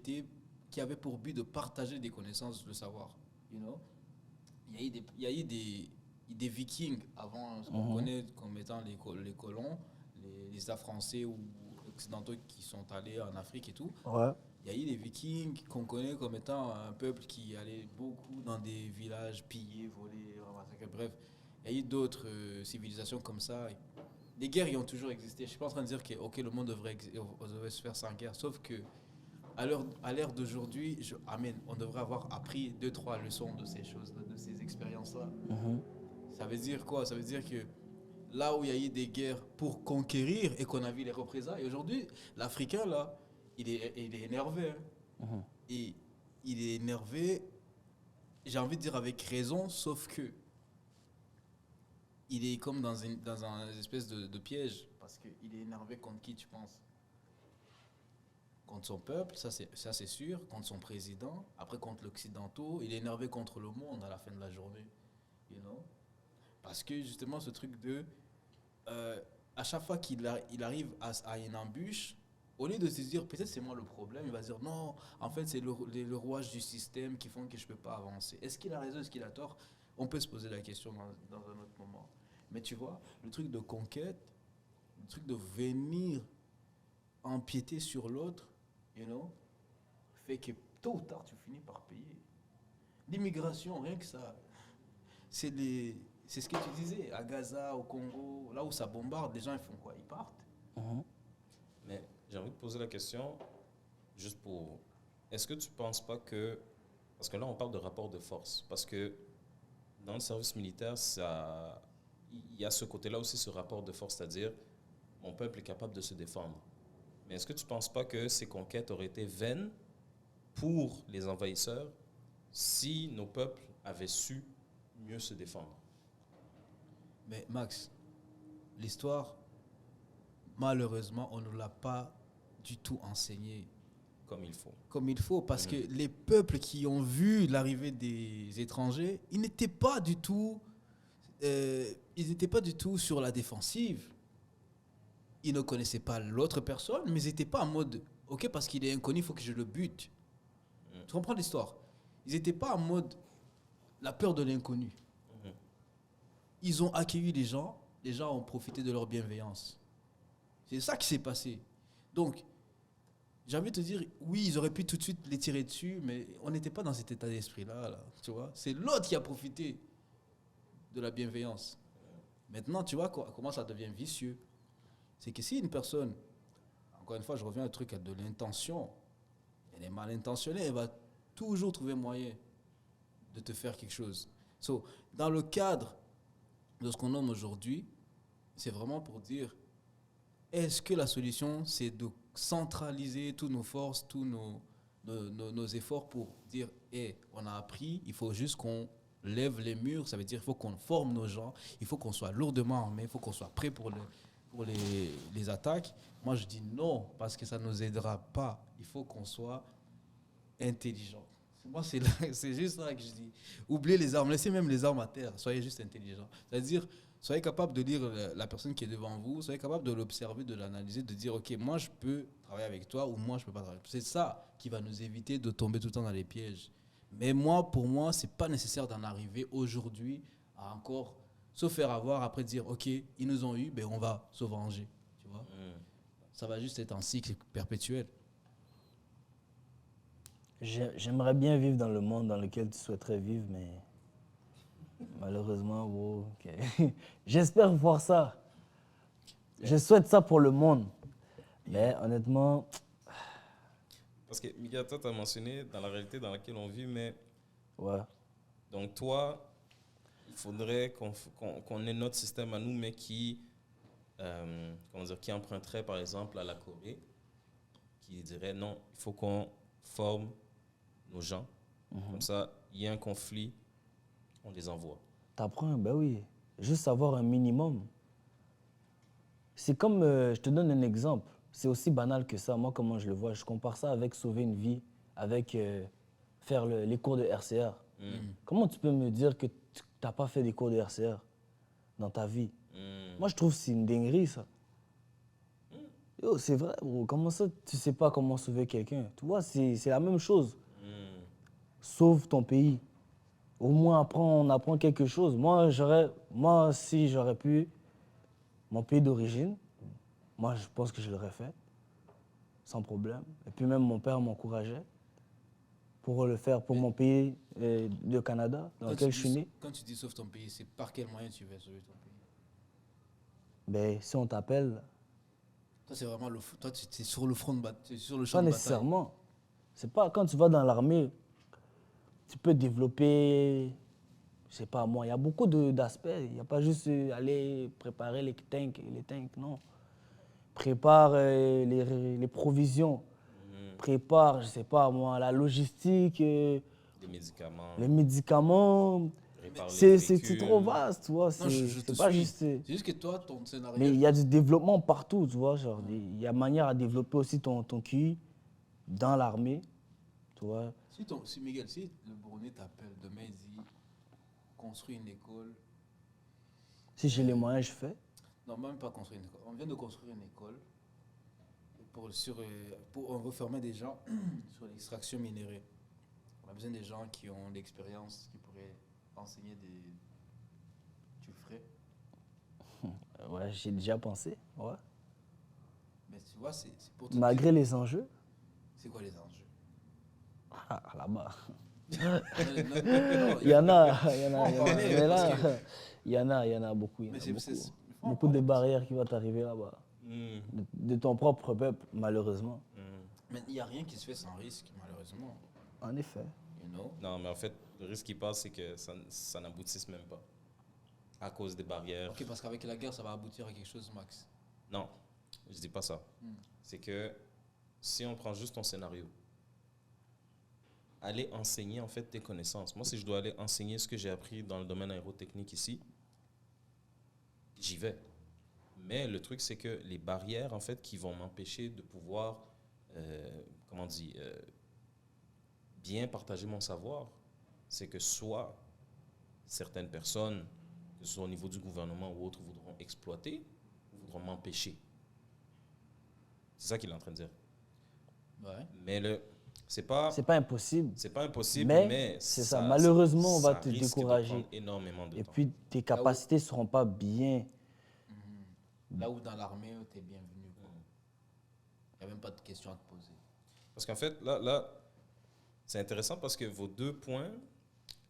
avaient pour but de partager des connaissances, le savoir. You know? Il y a eu des vikings avant ce qu'on connaît comme étant les colons, les Afro-Français ou occidentaux qui sont allés en Afrique et tout. Ouais. Il y a eu des vikings qu'on connaît comme étant un peuple qui allait beaucoup dans des villages piller, voler, massacrer. Bref, il y a eu d'autres civilisations comme ça. Les guerres y ont toujours existé. Je ne suis pas en train de dire que le monde devrait se faire sans guerre. Sauf que à l'ère d'aujourd'hui, on devrait avoir appris 2-3 leçons de ces choses-là, de ces expériences-là. Ça veut dire quoi? Ça veut dire que là où il y a eu des guerres pour conquérir et qu'on a vu les représailles, aujourd'hui, l'Africain, là, il est énervé. Hein. Et il est énervé, j'ai envie de dire avec raison, sauf que il est comme dans un espèce de piège. Parce qu'il est énervé contre qui, tu penses? Contre son peuple, ça c'est sûr, contre son président, après contre l'occidentaux, il est énervé contre le monde à la fin de la journée. You know? Parce que justement, ce truc de... à chaque fois qu'il arrive à une embûche, Au lieu de se dire, peut-être c'est moi le problème, il va se dire, non, en fait, c'est le rouage du système qui font que je ne peux pas avancer. Est-ce qu'il a raison, est-ce qu'il a tort? On peut se poser la question dans un autre moment. Mais tu vois, le truc de conquête, le truc de venir empiéter sur l'autre, you know, fait que tôt ou tard, tu finis par payer. L'immigration, rien que ça, c'est ce que tu disais, à Gaza, au Congo, là où ça bombarde, les gens ils font quoi? Ils partent. Mais j'ai envie de poser la question, juste pour... Est-ce que tu ne penses pas que... Parce que là, on parle de rapport de force. Parce que dans le service militaire, il y a ce côté-là aussi, ce rapport de force, c'est-à-dire mon peuple est capable de se défendre. Mais est-ce que tu ne penses pas que ces conquêtes auraient été vaines pour les envahisseurs si nos peuples avaient su mieux se défendre? Mais Max, l'histoire, malheureusement, on ne l'a pas du tout enseignée Comme il faut. parce que les peuples qui ont vu l'arrivée des étrangers, ils n'étaient pas du tout, sur la défensive. Ils ne connaissaient pas l'autre personne, mais ils n'étaient pas en mode, ok, parce qu'il est inconnu, il faut que je le bute. Tu comprends l'histoire? Ils n'étaient pas en mode la peur de l'inconnu. Ils ont accueilli les gens ont profité de leur bienveillance. C'est ça qui s'est passé. Donc, j'ai envie de te dire, oui, ils auraient pu tout de suite les tirer dessus, mais on n'était pas dans cet état d'esprit-là, là, tu vois. C'est l'autre qui a profité de la bienveillance. Maintenant, tu vois comment ça devient vicieux. C'est que si une personne, encore une fois, je reviens au truc de l'intention, elle est mal intentionnée, elle va toujours trouver moyen de te faire quelque chose. So, dans le cadre de ce qu'on nomme aujourd'hui, c'est vraiment pour dire, est-ce que la solution, c'est de centraliser toutes nos forces, tous nos efforts pour dire, hey, on a appris, il faut juste qu'on lève les murs, ça veut dire qu'il faut qu'on forme nos gens, il faut qu'on soit lourdement armés, il faut qu'on soit prêt pour les attaques. Moi, je dis non, parce que ça ne nous aidera pas. Il faut qu'on soit intelligent. Moi, c'est juste ça que je dis. Oubliez les armes, laissez même les armes à terre, soyez juste intelligent. C'est-à-dire, soyez capable de lire la personne qui est devant vous, soyez capable de l'observer, de l'analyser, de dire, ok, moi je peux travailler avec toi ou moi je peux pas travailler. C'est ça qui va nous éviter de tomber tout le temps dans les pièges. Mais moi, pour moi, c'est pas nécessaire d'en arriver aujourd'hui à encore se faire avoir, après dire, ok, ils nous ont eu, ben on va se venger. Tu vois? Ça va juste être un cycle perpétuel. J'aimerais bien vivre dans le monde dans lequel tu souhaiterais vivre, mais malheureusement, wow, ok. J'espère voir ça. Je souhaite ça pour le monde. Mais honnêtement, Parce que, Miguel, toi, tu as mentionné dans la réalité dans laquelle on vit, mais ouais. donc toi, il faudrait qu'on ait notre système à nous, mais qui emprunterait par exemple à la Corée, qui dirait non, il faut qu'on forme nos gens. Comme ça, il y a un conflit, on les envoie. T'apprends, ben oui. Juste savoir un minimum. C'est comme, je te donne un exemple. C'est aussi banal que ça. Moi, comment je le vois, je compare ça avec sauver une vie, avec faire les cours de RCR. Comment tu peux me dire que tu n'as pas fait des cours de RCR dans ta vie? Moi, je trouve que c'est une dinguerie, ça. Yo, c'est vrai, bro. Comment ça, tu sais pas comment sauver quelqu'un? Tu vois, c'est la même chose. Sauve ton pays. Au moins, on apprend quelque chose. Moi, si j'aurais pu, mon pays d'origine, moi, je pense que je l'aurais fait, sans problème. Et puis même mon père m'encourageait pour le faire pour mon pays, le Canada, dans lequel je suis né. Quand tu dis sauve ton pays, c'est par quel moyen tu veux sauver ton pays? Ben, si on t'appelle, Toi, c'est vraiment toi, tu es sur le front de bataille, sur le champ pas de bataille. nécessairement. C'est pas quand tu vas dans l'armée, tu peux développer, je sais pas moi, il y a beaucoup d'aspects. Il n'y a pas juste aller préparer les tanks, non. Prépare les provisions, prépare, je sais pas moi, la logistique, Des médicaments, les médicaments. répare les C'est véhicules. trop vaste, tu vois. Non, je te C'est pas suis. juste. C'est juste que toi, ton scénario. Mais il y a du développement partout, tu vois. Genre, il y a manière à développer aussi ton QI dans l'armée, tu vois. Si Miguel, si le Burundais t'appelle demain, il dit construis une école. Si j'ai les moyens, je fais. Non, même pas construire une école. On vient de construire une école. Et pour reformer des gens sur l'extraction minérale. On a besoin des gens qui ont l'expérience, qui pourraient enseigner des... Tu le ferais? Ouais, j'ai déjà pensé. Ouais. Mais tu vois, c'est pour te Malgré dire, les enjeux, c'est quoi les enjeux? là-bas. Non, Il y en a, Mais mais là, il y en a beaucoup. Mais Il y en a c'est- beaucoup. faut en Beaucoup de parler. barrières qui vont t'arriver là-bas. Hmm, De ton propre peuple, malheureusement. hmm. Mais il n'y a rien qui se fait sans risque, malheureusement. En effet. You know? Non, mais en fait, le risque qui passe, c'est que ça n'aboutisse même pas. À cause des barrières. Ok, parce qu'avec la guerre, ça va aboutir à quelque chose, Max. Non, je dis pas ça. C'est que si on prend juste ton scénario, aller enseigner en fait tes connaissances. Moi, si je dois aller enseigner ce que j'ai appris dans le domaine aérotechnique ici, j'y vais. Mais le truc, c'est que les barrières en fait qui vont m'empêcher de pouvoir, comment dire, bien partager mon savoir, c'est que soit certaines personnes, que ce soit au niveau du gouvernement ou autres, voudront exploiter ou voudront m'empêcher. C'est ça qu'il est en train de dire. Ouais. Mais c'est pas C'est pas impossible, mais c'est ça. Malheureusement, on va ça te risque de décourager. prendre énormément de Et temps. puis, tes capacités ne seront pas bien. Là où dans l'armée, tu es bienvenu. Il n'y a même pas de questions à te poser. Parce qu'en fait, là, c'est intéressant parce que vos 2 points,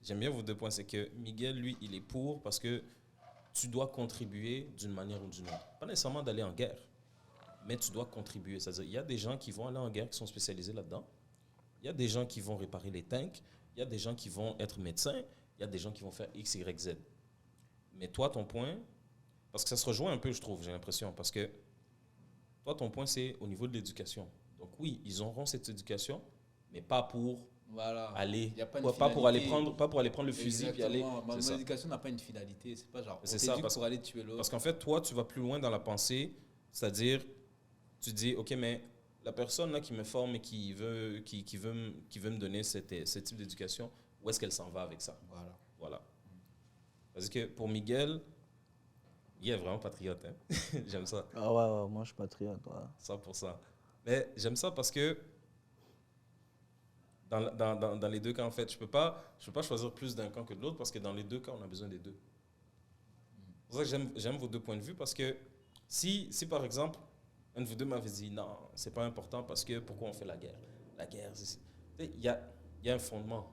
j'aime bien vos 2 points, c'est que Miguel, lui, il est pour parce que tu dois contribuer d'une manière ou d'une autre. Pas nécessairement d'aller en guerre, mais tu dois contribuer. C'est-à-dire, il y a des gens qui vont aller en guerre qui sont spécialisés là-dedans. Il y a des gens qui vont réparer les tanks. Il y a des gens qui vont être médecins. Il y a des gens qui vont faire X, Y, Z. Mais toi, ton point, parce que ça se rejoint un peu, je trouve, j'ai l'impression, parce que toi, ton point, c'est au niveau de l'éducation. Donc oui, ils auront cette éducation, mais pas pour Voilà. aller, Il y a pas une pas pour aller finalité. prendre, pas pour aller prendre le fusil puis aller. Exactement. C'est Mon ça. éducation n'a pas une finalité. C'est pas genre, on C'est ça, t'éduque parce- pour aller tuer l'autre. Parce qu'en fait, toi, tu vas plus loin dans la pensée, c'est-à-dire, tu dis, ok, mais la personne là qui me forme et qui veut me donner ce type d'éducation, où est-ce qu'elle s'en va avec ça? Voilà. Voilà. Parce que pour Miguel, il est vraiment patriote. Hein? J'aime ça, Ah ouais, moi, je suis patriote. Ouais. 100%. Mais j'aime ça parce que dans les 2 cas, en fait, je peux pas choisir plus d'un camp que de l'autre parce que dans les 2 cas, on a besoin des 2. C'est pour ça que j'aime vos 2 points de vue parce que si par exemple, un de vous 2 m'avait dit non, c'est pas important parce que pourquoi on fait la guerre? La guerre, il y a un fondement.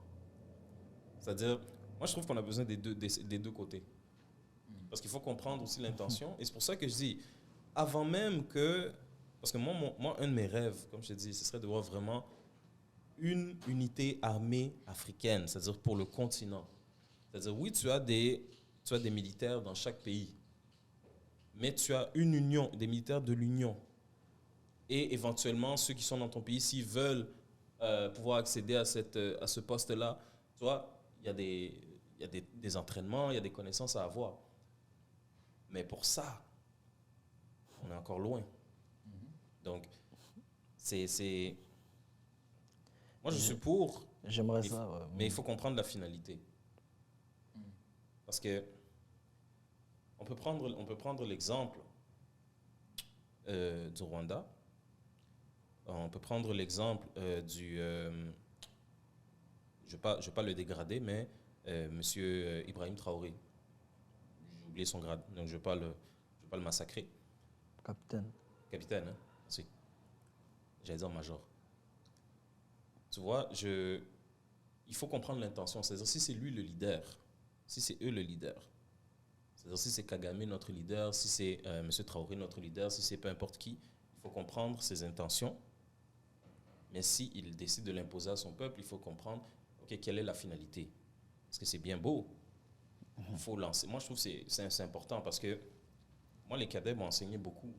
C'est-à-dire, moi je trouve qu'on a besoin des deux côtés. Parce qu'il faut comprendre aussi l'intention. Et c'est pour ça que je dis, avant même que... Parce que moi, un de mes rêves, comme je te dis, ce serait de voir vraiment une unité armée africaine, c'est-à-dire pour le continent. C'est-à-dire, oui, tu as des militaires dans chaque pays, mais tu as une union, des militaires de l'Union. Et éventuellement, ceux qui sont dans ton pays, s'ils veulent pouvoir accéder à ce poste-là, tu vois, il y a des entraînements, il y a des connaissances à avoir. Mais pour ça, on est encore loin. Donc, moi, je suis pour, J'aimerais mais ça. Ouais. mais il faut comprendre la finalité. Parce que on peut prendre l'exemple du Rwanda. On peut prendre l'exemple je ne vais pas le dégrader, mais Monsieur Ibrahim Traoré. J'ai oublié son grade, donc je ne vais pas le massacrer. Capitaine. Capitaine, hein? Merci. J'allais dire major. Tu vois, il faut comprendre l'intention. C'est-à-dire, si c'est lui le leader, si c'est eux le leader, c'est-à-dire si c'est Kagame notre leader, si c'est M. Traoré notre leader, si c'est peu importe qui, il faut comprendre ses intentions. Mais s'il décide de l'imposer à son peuple, il faut comprendre, ok, quelle est la finalité? Parce que c'est bien beau. Il faut lancer. Moi, je trouve que c'est important parce que moi, les cadets m'ont enseigné beaucoup.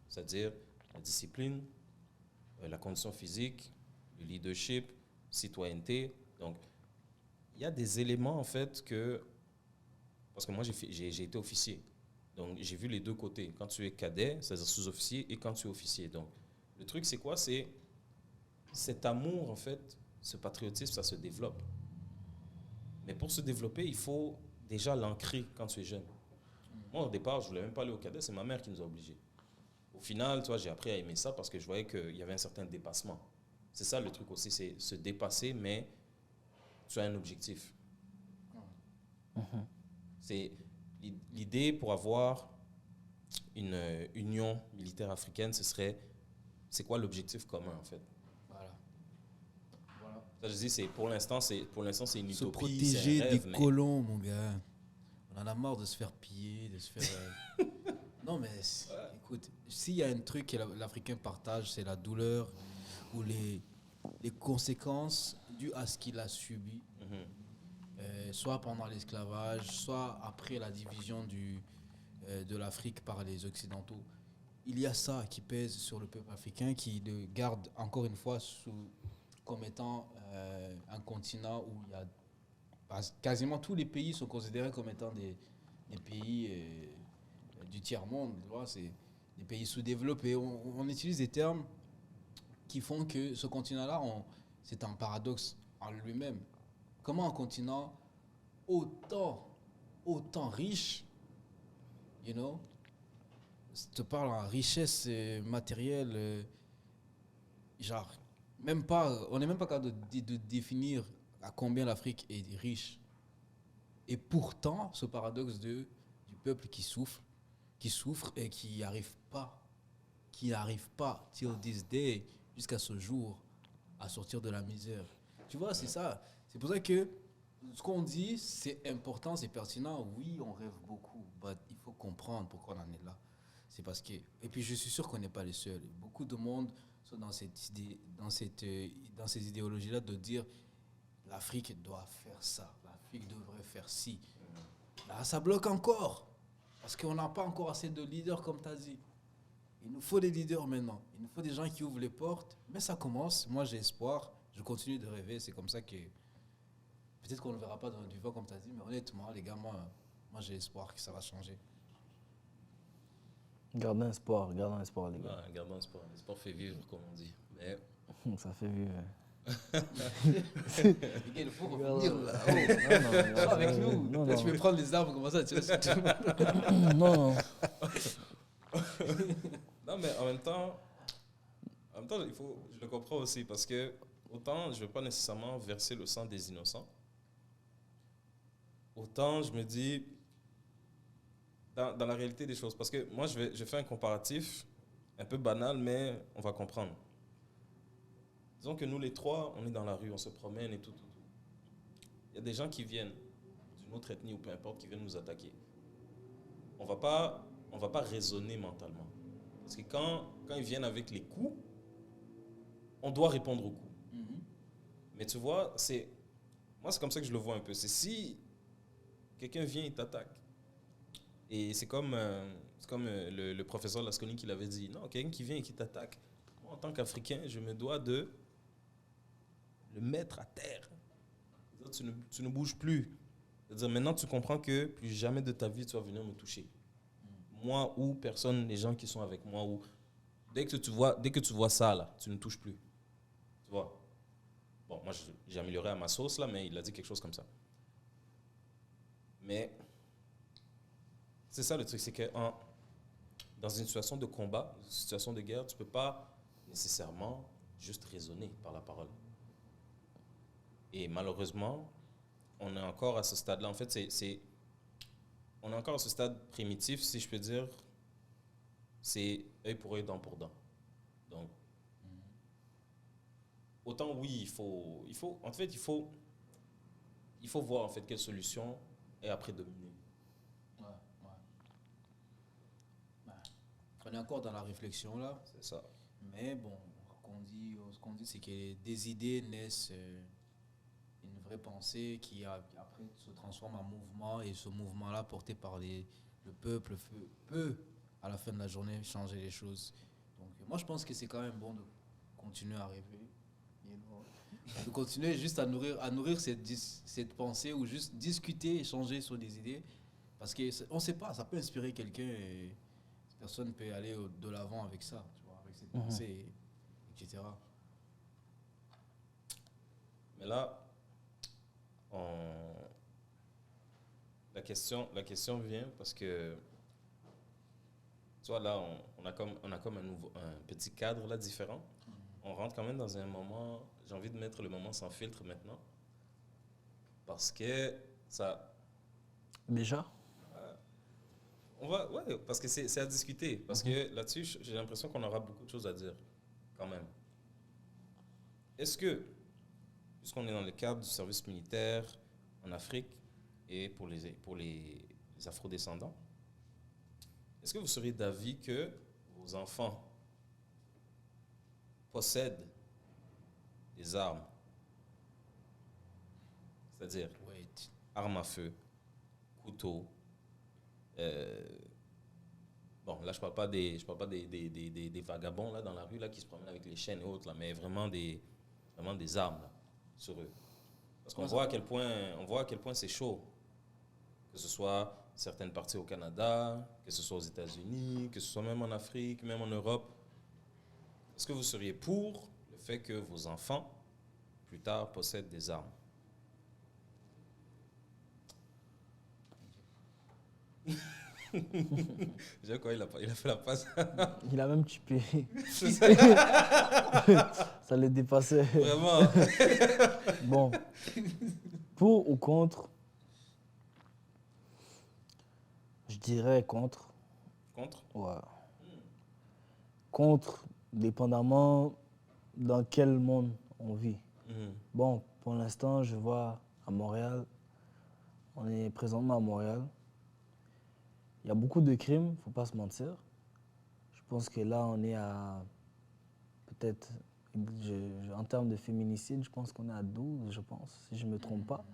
C'est-à-dire la discipline, la condition physique, le leadership, citoyenneté. Donc, il y a des éléments, en fait, que... Parce que moi, j'ai été officier. Donc, j'ai vu les 2 côtés. Quand tu es cadet, c'est-à-dire sous-officier, et quand tu es officier. Donc, le truc, c'est quoi? C'est cet amour, en fait, ce patriotisme, ça se développe. Mais pour se développer, il faut déjà l'ancrer quand tu es jeune. Moi, au départ, je ne voulais même pas aller au cadet. C'est ma mère qui nous a obligés. Au final, tu vois, j'ai appris à aimer ça parce que je voyais qu'il y avait un certain dépassement. C'est ça le truc aussi, c'est se dépasser, mais tu as un objectif. C'est l'idée pour avoir une union militaire africaine, c'est quoi l'objectif commun en fait? Voilà. Ça, je dis, pour l'instant, c'est une Se utopie, protéger c'est un des rêve, mais colons, mon gars. On en a marre de se faire piller, de se faire. Non, mais écoute, s'il y a un truc que l'Africain partage, c'est la douleur ou les conséquences dues à ce qu'il a subi, soit pendant l'esclavage, soit après la division de l'Afrique par les Occidentaux. Il y a ça qui pèse sur le peuple africain, qui le garde encore une fois comme étant un continent où il y a quasiment tous les pays sont considérés comme étant des pays du tiers-monde. Tu vois, c'est des pays sous-développés. On utilise des termes qui font que ce continent-là, c'est un paradoxe en lui-même. Comment un continent autant riche, you know, je te parle en richesse matérielle, genre, on n'est même pas capable de définir à combien l'Afrique est riche. Et pourtant, ce paradoxe du peuple qui souffre et qui n'arrive pas, till this day, jusqu'à ce jour, à sortir de la misère. Tu vois, c'est ça. C'est pour ça que ce qu'on dit, c'est important, c'est pertinent. Oui, on rêve beaucoup, mais il faut comprendre pourquoi on en est là. C'est parce que... Et puis, je suis sûr qu'on n'est pas les seuls. Beaucoup de monde sont dans cette idée, dans ces idéologies-là de dire l'Afrique doit faire ça, l'Afrique devrait faire ci. Là, ça bloque encore. Parce qu'on n'a pas encore assez de leaders, comme tu as dit. Il nous faut des leaders maintenant. Il nous faut des gens qui ouvrent les portes. Mais ça commence. Moi, j'ai espoir. Je continue de rêver. C'est comme ça que... Peut-être qu'on ne le verra pas dans du vent, comme tu as dit. Mais honnêtement, les gars, moi j'ai espoir que ça va changer. Gardons espoir, les gars. gardons espoir. L'espoir fait vivre, comme on dit. Mais... Ça fait vivre. Il faut revenir là. Non, avec nous. Non, Là, tu peux prendre les arbres comme ça. non. Non, mais en même temps, je le comprends aussi parce que autant je ne veux pas nécessairement verser le sang des innocents, autant je me dis, dans la réalité des choses, parce que moi, je fais un comparatif un peu banal, mais on va comprendre. Disons que nous, les trois, on est dans la rue, on se promène et tout. Il y a des gens qui viennent d'une autre ethnie ou peu importe, qui viennent nous attaquer. On va pas raisonner mentalement. Parce que quand ils viennent avec les coups, on doit répondre aux coups. Mais tu vois, moi, c'est comme ça que je le vois un peu. C'est si quelqu'un vient et t'attaque. Et c'est comme le professeur Lasconi qui l'avait dit. Non, quelqu'un qui vient et qui t'attaque. Moi, en tant qu'Africain, je me dois de le mettre à terre. Tu ne bouges plus. C'est-à-dire, maintenant, tu comprends que plus jamais de ta vie, tu vas venir me toucher. Moi ou personne, les gens qui sont avec moi. Dès que tu vois ça, là, tu ne touches plus. Tu vois? Bon, moi, j'ai amélioré à ma sauce, là, mais il a dit quelque chose comme ça. Mais c'est ça le truc, c'est que dans une situation de combat, une situation de guerre, tu ne peux pas nécessairement juste raisonner par la parole. Et malheureusement, on est encore à ce stade-là. En fait, on est encore à ce stade primitif, si je peux dire. C'est œil pour œil, dent pour dent. Donc, autant oui, il faut voir en fait quelle solution et après dominer. Ouais. On est encore dans la réflexion là. C'est ça. Mais bon, ce qu'on dit, c'est que des idées naissent une vraie pensée qui après se transforme en mouvement, et ce mouvement-là porté par le peuple peut, à la fin de la journée, changer les choses. Donc moi je pense que c'est quand même bon de continuer à rêver, de continuer juste à nourrir cette pensée, ou juste discuter, échanger sur des idées, parce qu'on ne sait pas, ça peut inspirer quelqu'un et cette personne peut aller de l'avant avec ça, tu vois, avec cette pensée, etc. Mais là, la question vient parce que tu vois, là, on a comme un petit cadre là différent. On rentre quand même dans un moment, j'ai envie de mettre le moment sans filtre maintenant, parce que ça, Déjà? ouais, parce que c'est à discuter, parce que là-dessus, j'ai l'impression qu'on aura beaucoup de choses à dire, quand même. Est-ce que, puisqu'on est dans le cadre du service militaire en Afrique et pour les afrodescendants, est-ce que vous seriez d'avis que vos enfants possèdent des armes, c'est-à-dire Wait. armes à feu, couteaux, bon, là, je parle pas des vagabonds là, dans la rue là, qui se promènent avec les chaînes et autres, là, mais vraiment des armes là, sur eux. Parce qu'on voit à quel point c'est chaud. Que ce soit certaines parties au Canada, que ce soit aux États-Unis, que ce soit même en Afrique, même en Europe. Est-ce que vous seriez pour le fait que vos enfants, plus tard, possèdent des armes? J'ai quoi, il a fait la passe. Il a même typé. Ça le dépassait. Vraiment. Bon, pour ou contre, je dirais contre. Contre? Ouais. Contre, dépendamment dans quel monde on vit. Mhm. Bon, pour l'instant, je vois à Montréal, on est présentement à Montréal. Il y a beaucoup de crimes, faut pas se mentir. Je pense que là, on est à peut-être, en termes de féminicide, je pense qu'on est à 12, je pense, si je ne me trompe pas.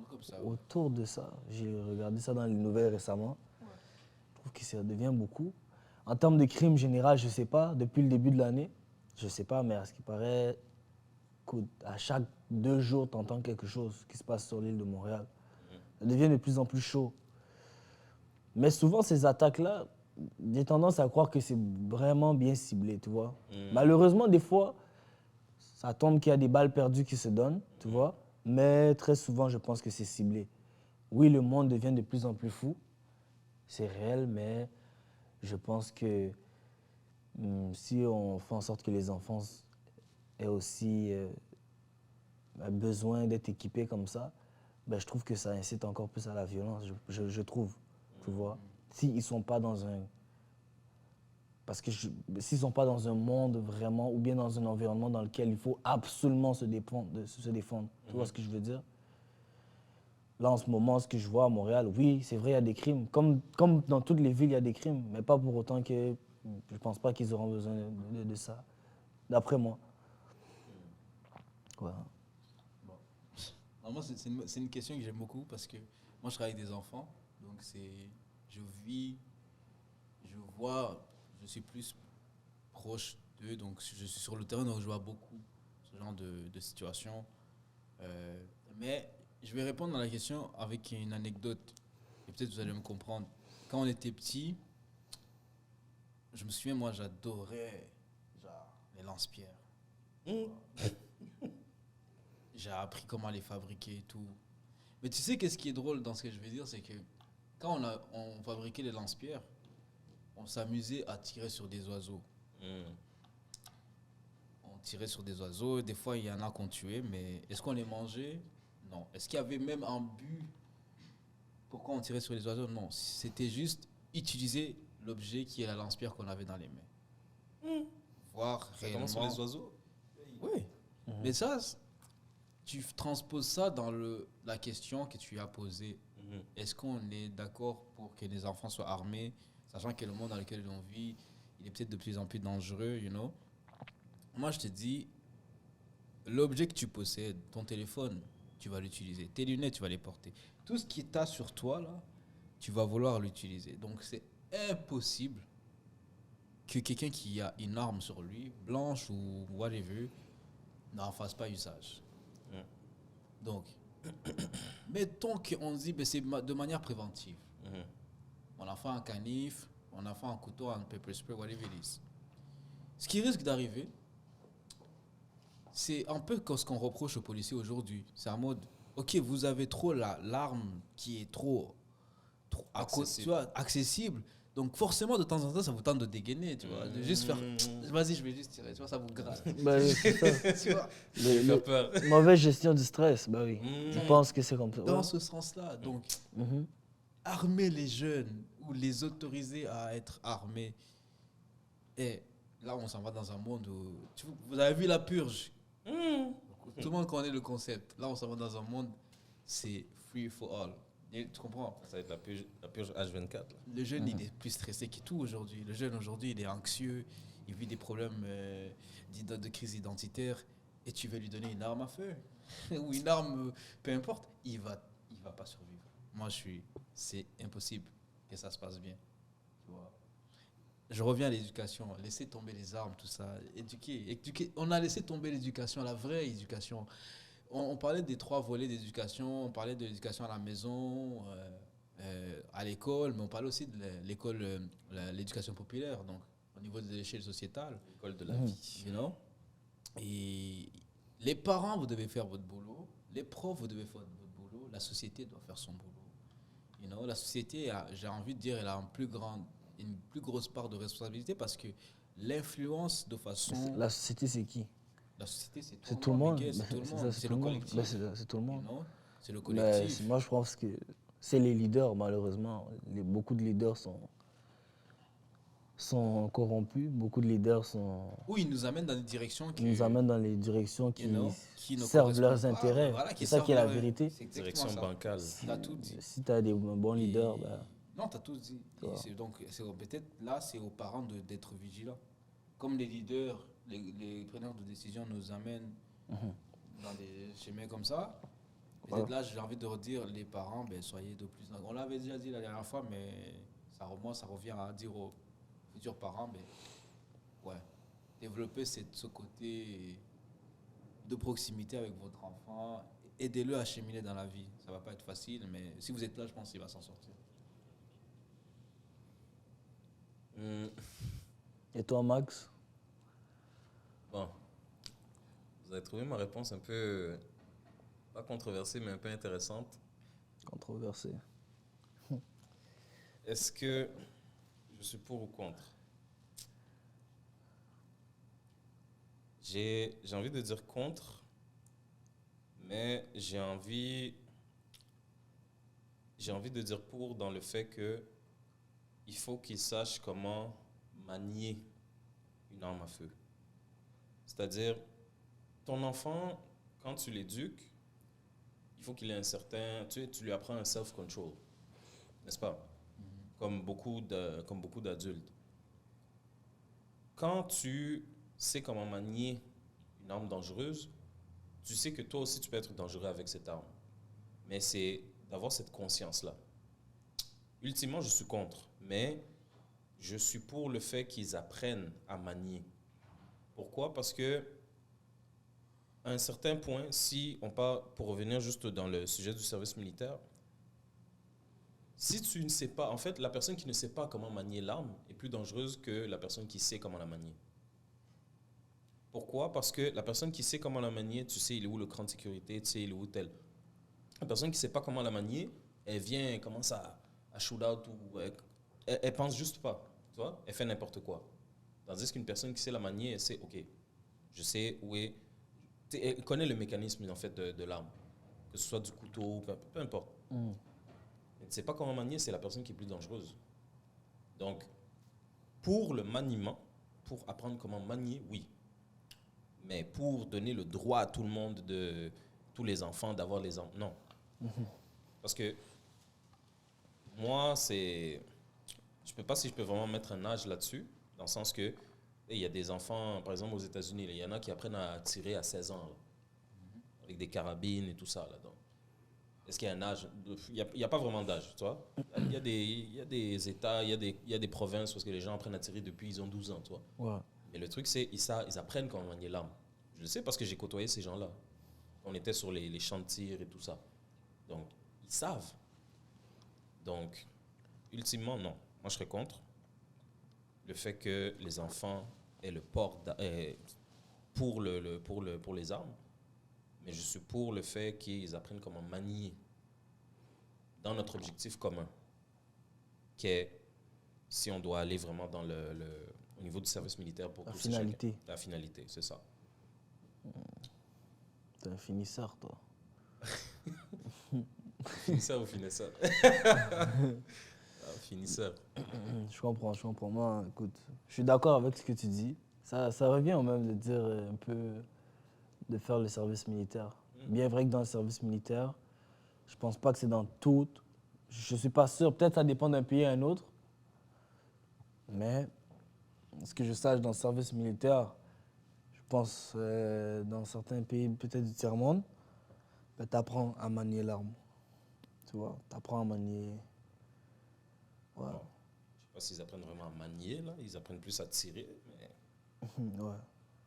Comme ça, ouais. Autour de ça, j'ai regardé ça dans les nouvelles récemment. Je trouve que ça devient beaucoup. En termes de crimes général, je ne sais pas, depuis le début de l'année, je ne sais pas, mais à ce qui paraît, à chaque 2 jours, tu entends quelque chose qui se passe sur l'île de Montréal. Ça devient de plus en plus chaud. Mais souvent, ces attaques-là, j'ai tendance à croire que c'est vraiment bien ciblé, tu vois. Malheureusement, des fois, ça tombe qu'il y a des balles perdues qui se donnent, tu vois. Mais très souvent, je pense que c'est ciblé. Oui, le monde devient de plus en plus fou. C'est réel, mais je pense que si on fait en sorte que les enfants aient aussi besoin d'être équipés comme ça, ben, je trouve que ça incite encore plus à la violence, je trouve, tu vois. S'ils ne sont pas dans un... Parce que s'ils ne sont pas dans un monde vraiment, ou bien dans un environnement dans lequel il faut absolument se défendre. Tu vois ce que je veux dire? Là, en ce moment, ce que je vois à Montréal, oui, c'est vrai, il y a des crimes. Comme dans toutes les villes, il y a des crimes, mais pas pour autant que... Je ne pense pas qu'ils auront besoin de ça, d'après moi. Ouais. Bon. Non, moi, c'est une question que j'aime beaucoup parce que moi, je travaille avec des enfants. Donc, je vois, je suis plus proche d'eux. Donc, je suis sur le terrain, donc je vois beaucoup ce genre de situations. Mais je vais répondre à la question avec une anecdote. Et peut-être vous allez me comprendre. Quand on était petit, je me souviens, moi, j'adorais genre, les lance-pierres. J'ai appris comment les fabriquer et tout. Mais tu sais, qu'est-ce qui est drôle dans ce que je vais dire, c'est que quand on fabriquait les lance-pierres, on s'amusait à tirer sur des oiseaux. On tirait sur des oiseaux. Des fois, il y en a qu'on tuait, mais est-ce qu'on les mangeait? Non. Est-ce qu'il y avait même un but? Pourquoi on tirait sur les oiseaux? Non. C'était juste utiliser l'objet qui est la lance-pierre qu'on avait dans les mains. Voir Ça réellement... commence sur les oiseaux? Oui. Mais ça, tu transposes ça dans la question que tu as posée. Est-ce qu'on est d'accord pour que les enfants soient armés, sachant que le monde dans lequel on vit, il est peut-être de plus en plus dangereux, you know? Moi, je te dis, l'objet que tu possèdes, ton téléphone, tu vas l'utiliser. Tes lunettes, tu vas les porter. Tout ce qui est sur toi, là, tu vas vouloir l'utiliser. Donc, c'est impossible que quelqu'un qui a une arme sur lui, blanche ou whatever, n'en fasse pas usage. Donc, mettons qu'on se dit que c'est de manière préventive. On a fait un canif, on a fait un couteau, un pepper spray, whatever it is. Ce qui risque d'arriver, c'est un peu comme ce qu'on reproche aux policiers aujourd'hui. C'est en mode, ok, vous avez trop l'arme qui est trop accessible. Donc forcément, de temps en temps, ça vous tente de dégainer, tu vois. De juste faire, vas-y, je vais juste tirer, tu vois, ça vous gratte. Bah oui, c'est ça. Tu vois. Faire peur. Mauvaise gestion du stress, bah oui. Je pense que c'est comme ça. Dans Ouais. ce sens-là, donc, Mhm. armer les jeunes ou les autoriser à être armés. Et là, on s'en va dans un monde où... Vous avez vu la purge? Tout le monde connaît le concept. Là, on s'en va dans un monde, c'est free for all. Et tu comprends? Ça va être la purge H24. Là. Le jeune, il est plus stressé que tout aujourd'hui. Le jeune, aujourd'hui, il est anxieux. Il vit des problèmes de crise identitaire. Et tu veux lui donner une arme à feu ou une arme, peu importe, il va pas survivre. Moi, c'est impossible que ça se passe bien. Tu vois. Je reviens à l'éducation. Laisser tomber les armes, tout ça. Éduquer. On a laissé tomber l'éducation, la vraie éducation. On parlait des 3 volets d'éducation. On parlait de l'éducation à la maison, à l'école, mais on parlait aussi de l'école, l'éducation populaire, donc au niveau de l'échelle sociétale. L'école de la vie. You know? Et les parents, vous devez faire votre boulot. Les profs, vous devez faire votre boulot. La société doit faire son boulot. You know? La société, j'ai envie de dire, elle a une plus grosse part de responsabilité parce que l'influence de façon... La société, c'est qui? La société, C'est tout le monde. C'est tout le monde. C'est le collectif. C'est tout le monde. You know? C'est le Mais collectif. moi, je pense que c'est les leaders, malheureusement. Beaucoup de leaders sont corrompus. Beaucoup de leaders Où ils nous amènent dans des directions qui nous amènent dans les directions qui ne servent leurs correspondent pas. intérêts. Voilà, C'est ça qui est la vérité. C'est exactement Direction ça. bancale. T'as tout dit. Si tu as des bons leaders, Et- bah, Non, tu as tout dit. Et Voilà. donc, peut-être là, c'est aux parents d'être vigilants. Comme les leaders, les preneurs de décision nous amènent dans des chemins comme ça. Peut-être là, j'ai envie de redire, les parents, ben, soyez de plus... On l'avait déjà dit la dernière fois, mais ça revient à dire aux futurs parents, ben, ouais, développez ce côté de proximité avec votre enfant. Aidez-le à cheminer dans la vie. Ça va pas être facile, mais si vous êtes là, je pense qu'il va s'en sortir. et toi, Max? Bon. Vous avez trouvé ma réponse un peu, pas controversée, mais un peu intéressante. Controversé. Est-ce que je suis pour ou contre? J'ai envie de dire contre, mais j'ai envie de dire pour dans le fait que il faut qu'il sache comment manier une arme à feu. C'est-à-dire, ton enfant, quand tu l'éduques, il faut qu'il ait un certain... Tu lui apprends un self-control, n'est-ce pas? Comme beaucoup d'adultes. Quand tu sais comment manier une arme dangereuse, tu sais que toi aussi, tu peux être dangereux avec cette arme. Mais c'est d'avoir cette conscience-là. Ultimement, je suis contre, mais je suis pour le fait qu'ils apprennent à manier. Pourquoi? Parce que à un certain point, si on part, pour revenir juste dans le sujet du service militaire, si tu ne sais pas, en fait, la personne qui ne sait pas comment manier l'arme est plus dangereuse que la personne qui sait comment la manier. Pourquoi? Parce que la personne qui sait comment la manier, tu sais, il est où le cran de sécurité, tu sais, il est où tel. La personne qui ne sait pas comment la manier, elle vient, elle commence à shoot out, ou elle pense juste pas, tu vois? Elle fait n'importe quoi. Tandis qu'une personne qui sait la manier, elle sait, OK, je sais où est... Elle connaît le mécanisme, en fait, de l'arme. Que ce soit du couteau, peu importe. Mais tu ne sais pas comment manier, c'est la personne qui est plus dangereuse. Donc, pour le maniement, pour apprendre comment manier, oui. Mais pour donner le droit à tout le monde, tous les enfants, d'avoir les armes, non. Parce que moi, je ne sais pas si je peux vraiment mettre un âge là-dessus, dans le sens que il y a des enfants, par exemple aux États-Unis, il y en a qui apprennent à tirer à 16 ans, là, avec des carabines et tout ça. Là, donc. Est-ce qu'il y a un âge? Il n'y a pas vraiment d'âge, tu vois. Il y a des États, il y a des provinces où les gens apprennent à tirer depuis ils ont 12 ans, tu vois. Ouais. Mais le truc, c'est ils apprennent comment manier l'arme. Je le sais parce que j'ai côtoyé ces gens-là. On était sur les champs de tir et tout ça. Donc, ils savent. Donc, ultimement, non. Moi, je serais contre le fait que les enfants aient le port pour les armes. Mais je suis pour le fait qu'ils apprennent comment manier dans notre objectif commun, qui est si on doit aller vraiment dans au niveau du service militaire pour La tous et chacun. finalité. La finalité, c'est ça. T'es un finisseur, toi. Finisseur ou finisseur? Finisseur. Je comprends. Moi, écoute, je suis d'accord avec ce que tu dis. Ça revient au même de dire un peu de faire le service militaire. Bien vrai que dans le service militaire, je pense pas que c'est dans tout. Je suis pas sûr. Peut-être ça dépend d'un pays à un autre. Mais ce que je sache dans le service militaire, je pense dans certains pays, peut-être du tiers-monde, ben, tu apprends à manier l'arme. Tu vois, tu apprends à manier. Ouais. Bon, je sais pas s'ils apprennent vraiment à manier, là. Ils apprennent plus à tirer, mais Ouais.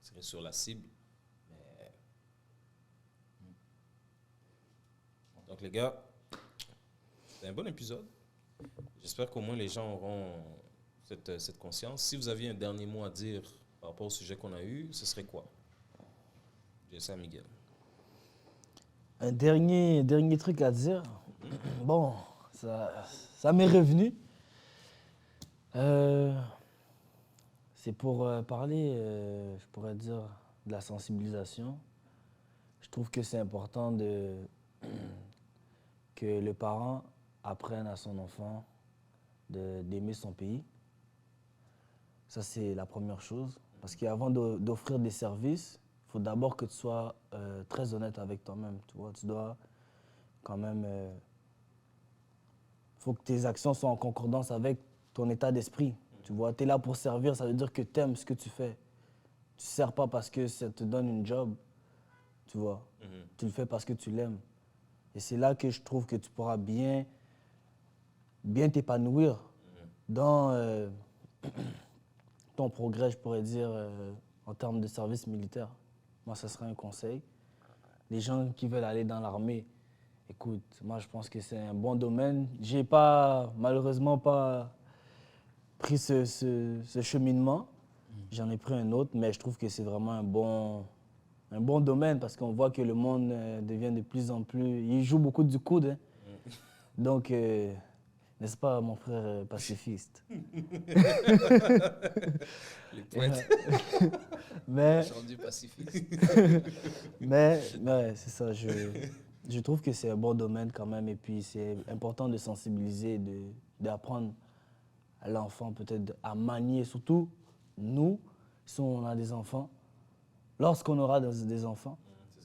tirer sur la cible. Mais... Donc, les gars, c'était un bon épisode. J'espère qu'au moins les gens auront cette conscience. Si vous aviez un dernier mot à dire par rapport au sujet qu'on a eu, ce serait quoi? Je sais à Miguel. Un dernier truc à dire. Bon, ça m'est revenu. C'est pour parler, je pourrais dire, de la sensibilisation. Je trouve que c'est important que le parent apprenne à son enfant d'aimer son pays. Ça, c'est la première chose. Parce qu'avant d'offrir des services, il faut d'abord que tu sois très honnête avec toi-même. Tu vois, tu dois quand même... faut que tes actions soient en concordance avec ton état d'esprit. Tu vois, tu es là pour servir, ça veut dire que tu aimes ce que tu fais. Tu ne sers pas parce que ça te donne une job, tu vois. Tu le fais parce que tu l'aimes. Et c'est là que je trouve que tu pourras bien t'épanouir dans ton progrès, je pourrais dire, en termes de service militaire. Moi, ce serait un conseil. Les gens qui veulent aller dans l'armée, écoute, moi, je pense que c'est un bon domaine. J'ai malheureusement pas pris ce cheminement. J'en ai pris un autre, mais je trouve que c'est vraiment un bon domaine parce qu'on voit que le monde devient de plus en plus... Il joue beaucoup du coude. Hein. Donc, n'est-ce pas, mon frère pacifiste? Les poètes. Mais, Je suis rendu pacifiste. mais ouais, c'est ça. Je trouve que c'est un bon domaine quand même. Et puis, c'est important de sensibiliser, d'apprendre à l'enfant peut-être à manier. Surtout, nous, si on a des enfants, lorsqu'on aura des enfants,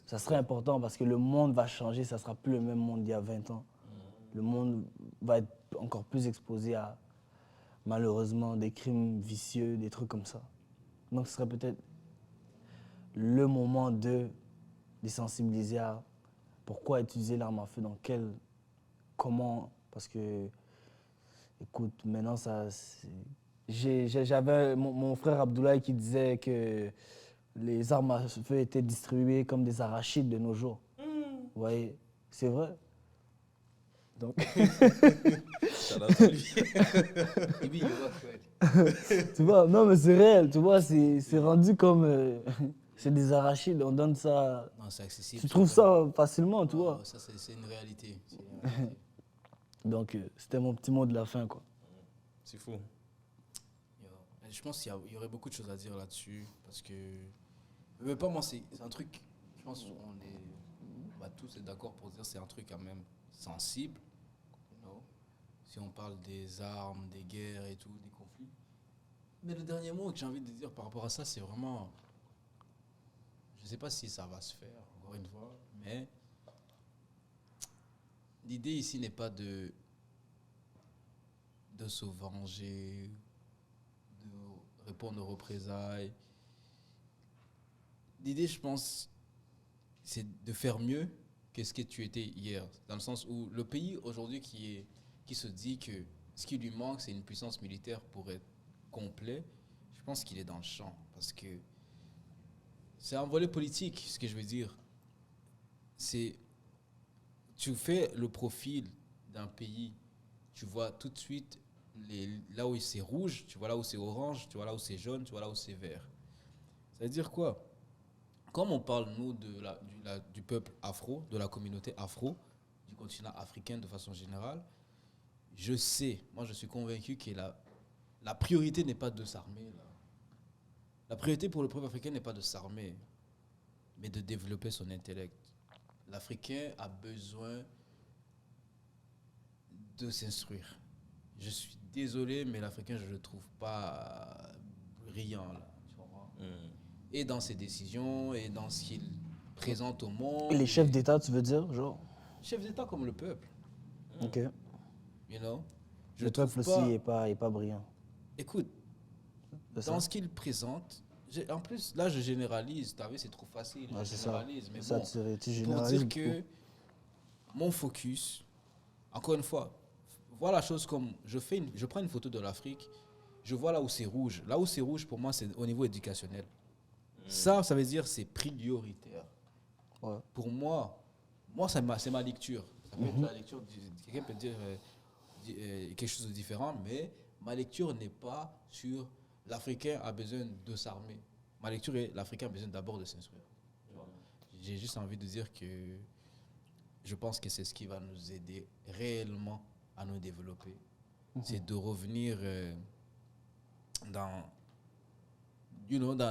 ça serait important parce que le monde va changer. Ça ne sera plus le même monde d'il y a 20 ans. Le monde va être encore plus exposé à, malheureusement, des crimes vicieux, des trucs comme ça. Donc, ce serait peut-être le moment de les sensibiliser à pourquoi utiliser l'arme à feu, comment, parce que, écoute, maintenant, j'avais mon frère Abdoulaye qui disait que les armes à feu étaient distribuées comme des arachides de nos jours. Vous voyez, c'est vrai. Donc, Shout-out à lui. Et puis, il y aura quoi? tu vois, non, mais c'est réel, tu vois, c'est rendu comme... c'est des arachides, on donne ça... Non, c'est accessible. Tu trouves ça facilement, tu Non, vois. ça, c'est une réalité. C'est une réalité. Donc, c'était mon petit mot de la fin, quoi. C'est fou. Je pense qu'il y aurait beaucoup de choses à dire là-dessus. Parce que. Mais pas moi, c'est un truc. Je pense qu'on va tous être d'accord pour dire que c'est un truc quand même sensible. Si on parle des armes, des guerres et tout, des conflits. Mais le dernier mot que j'ai envie de dire par rapport à ça, c'est vraiment. Je ne sais pas si ça va se faire, encore une fois, mais l'idée ici n'est pas de se venger, de répondre aux représailles. L'idée, je pense, c'est de faire mieux que ce que tu étais hier. Dans le sens où le pays aujourd'hui qui se dit que ce qui lui manque, c'est une puissance militaire pour être complet, je pense qu'il est dans le champ. Parce que c'est un volet politique, ce que je veux dire. C'est, tu fais le profil d'un pays, tu vois tout de suite là où c'est rouge, tu vois là où c'est orange, tu vois là où c'est jaune, tu vois là où c'est vert. Ça veut dire quoi? Comme on parle, nous, du peuple afro, de la communauté afro, du continent africain de façon générale, je suis convaincu que la priorité n'est pas de s'armer. Là. La priorité pour le peuple africain n'est pas de s'armer, mais de développer son intellect. L'Africain a besoin de s'instruire. Je suis désolé, mais l'Africain, je ne le trouve pas brillant. Là, tu comprends? Et dans ses décisions, et dans ce qu'il présente au monde. Et les chefs d'État, tu veux dire, genre? Chefs d'État comme le peuple, Ok. you know? Je Le trouve peuple aussi est pas brillant. Écoute, C'est ça? dans ce qu'il présente, en plus, là, je généralise. Tu as vu, c'est trop facile. Ouais, Je c'est ça. généralise. Mais Ça, bon, tu pour généralises dire que mon focus, encore une fois, vois la chose comme je prends une photo de l'Afrique, je vois là où c'est rouge. Là où c'est rouge, pour moi, c'est au niveau éducationnel. Ça veut dire c'est prioritaire. Ouais. Pour moi, c'est ma lecture. Ça peut être la lecture, quelqu'un peut dire quelque chose de différent, mais ma lecture n'est pas sur l'Africain a besoin de s'armer. Ma lecture est l'Africain a besoin d'abord de s'instruire. J'ai juste envie de dire que je pense que c'est ce qui va nous aider réellement à nous développer. C'est de revenir dans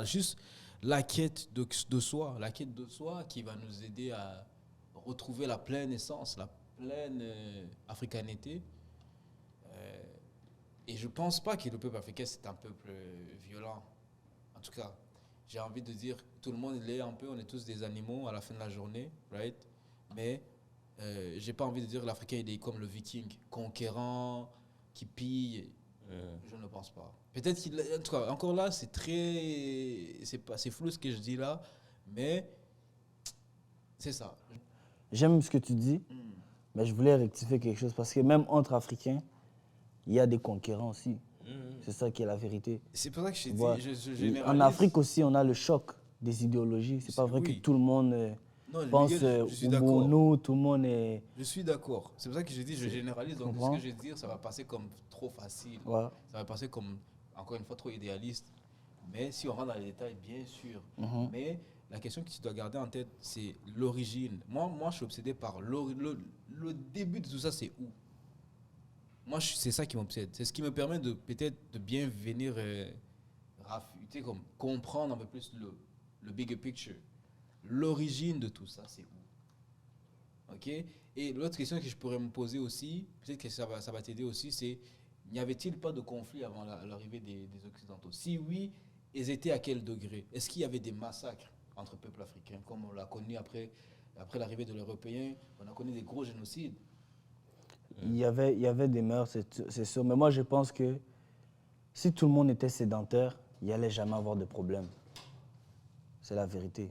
juste la quête de soi. La quête de soi qui va nous aider à retrouver la pleine essence, la pleine africanité. Et je ne pense pas que le peuple africain, c'est un peuple violent. En tout cas, j'ai envie de dire, tout le monde l'est un peu, on est tous des animaux à la fin de la journée, right? Mais je n'ai pas envie de dire que l'Africain, il est comme le viking, conquérant, qui pille. Je ne pense pas. Peut-être qu'il... En tout cas, encore là, c'est flou ce que je dis là, mais c'est ça. J'aime ce que tu dis, mais je voulais rectifier quelque chose parce que même entre Africains, il y a des conquérants aussi. C'est ça qui est la vérité. C'est pour ça que je Voilà. dis, je généralise. En Afrique aussi, on a le choc des idéologies. C'est pas vrai Oui. que tout le monde Non, pense Miguel, je suis au d'accord. mono, tout le monde est... Je suis d'accord. C'est pour ça que je dis, je généralise. Donc, ce comprends? que je vais dire, ça va passer comme trop facile. Ouais. Ça va passer comme, encore une fois, trop idéaliste. Mais si on rentre dans les détails, bien sûr. Mais la question que tu dois garder en tête, c'est l'origine. Moi, je suis obsédé par le début de tout ça, c'est où? Moi, c'est ça qui m'obsède. C'est ce qui me permet de peut-être de bien venir comme comprendre un peu plus le bigger picture. L'origine de tout ça, c'est où? OK? Et l'autre question que je pourrais me poser aussi, peut-être que ça va t'aider aussi, c'est n'y avait-il pas de conflit avant l'arrivée des Occidentaux? Si oui, ils étaient à quel degré? Est-ce qu'il y avait des massacres entre peuples africains, comme on l'a connu après l'arrivée de l'Européen? On a connu des gros génocides. Il y avait des mœurs, c'est sûr. Mais moi, je pense que si tout le monde était sédentaire, il n'y allait jamais avoir de problème. C'est la vérité.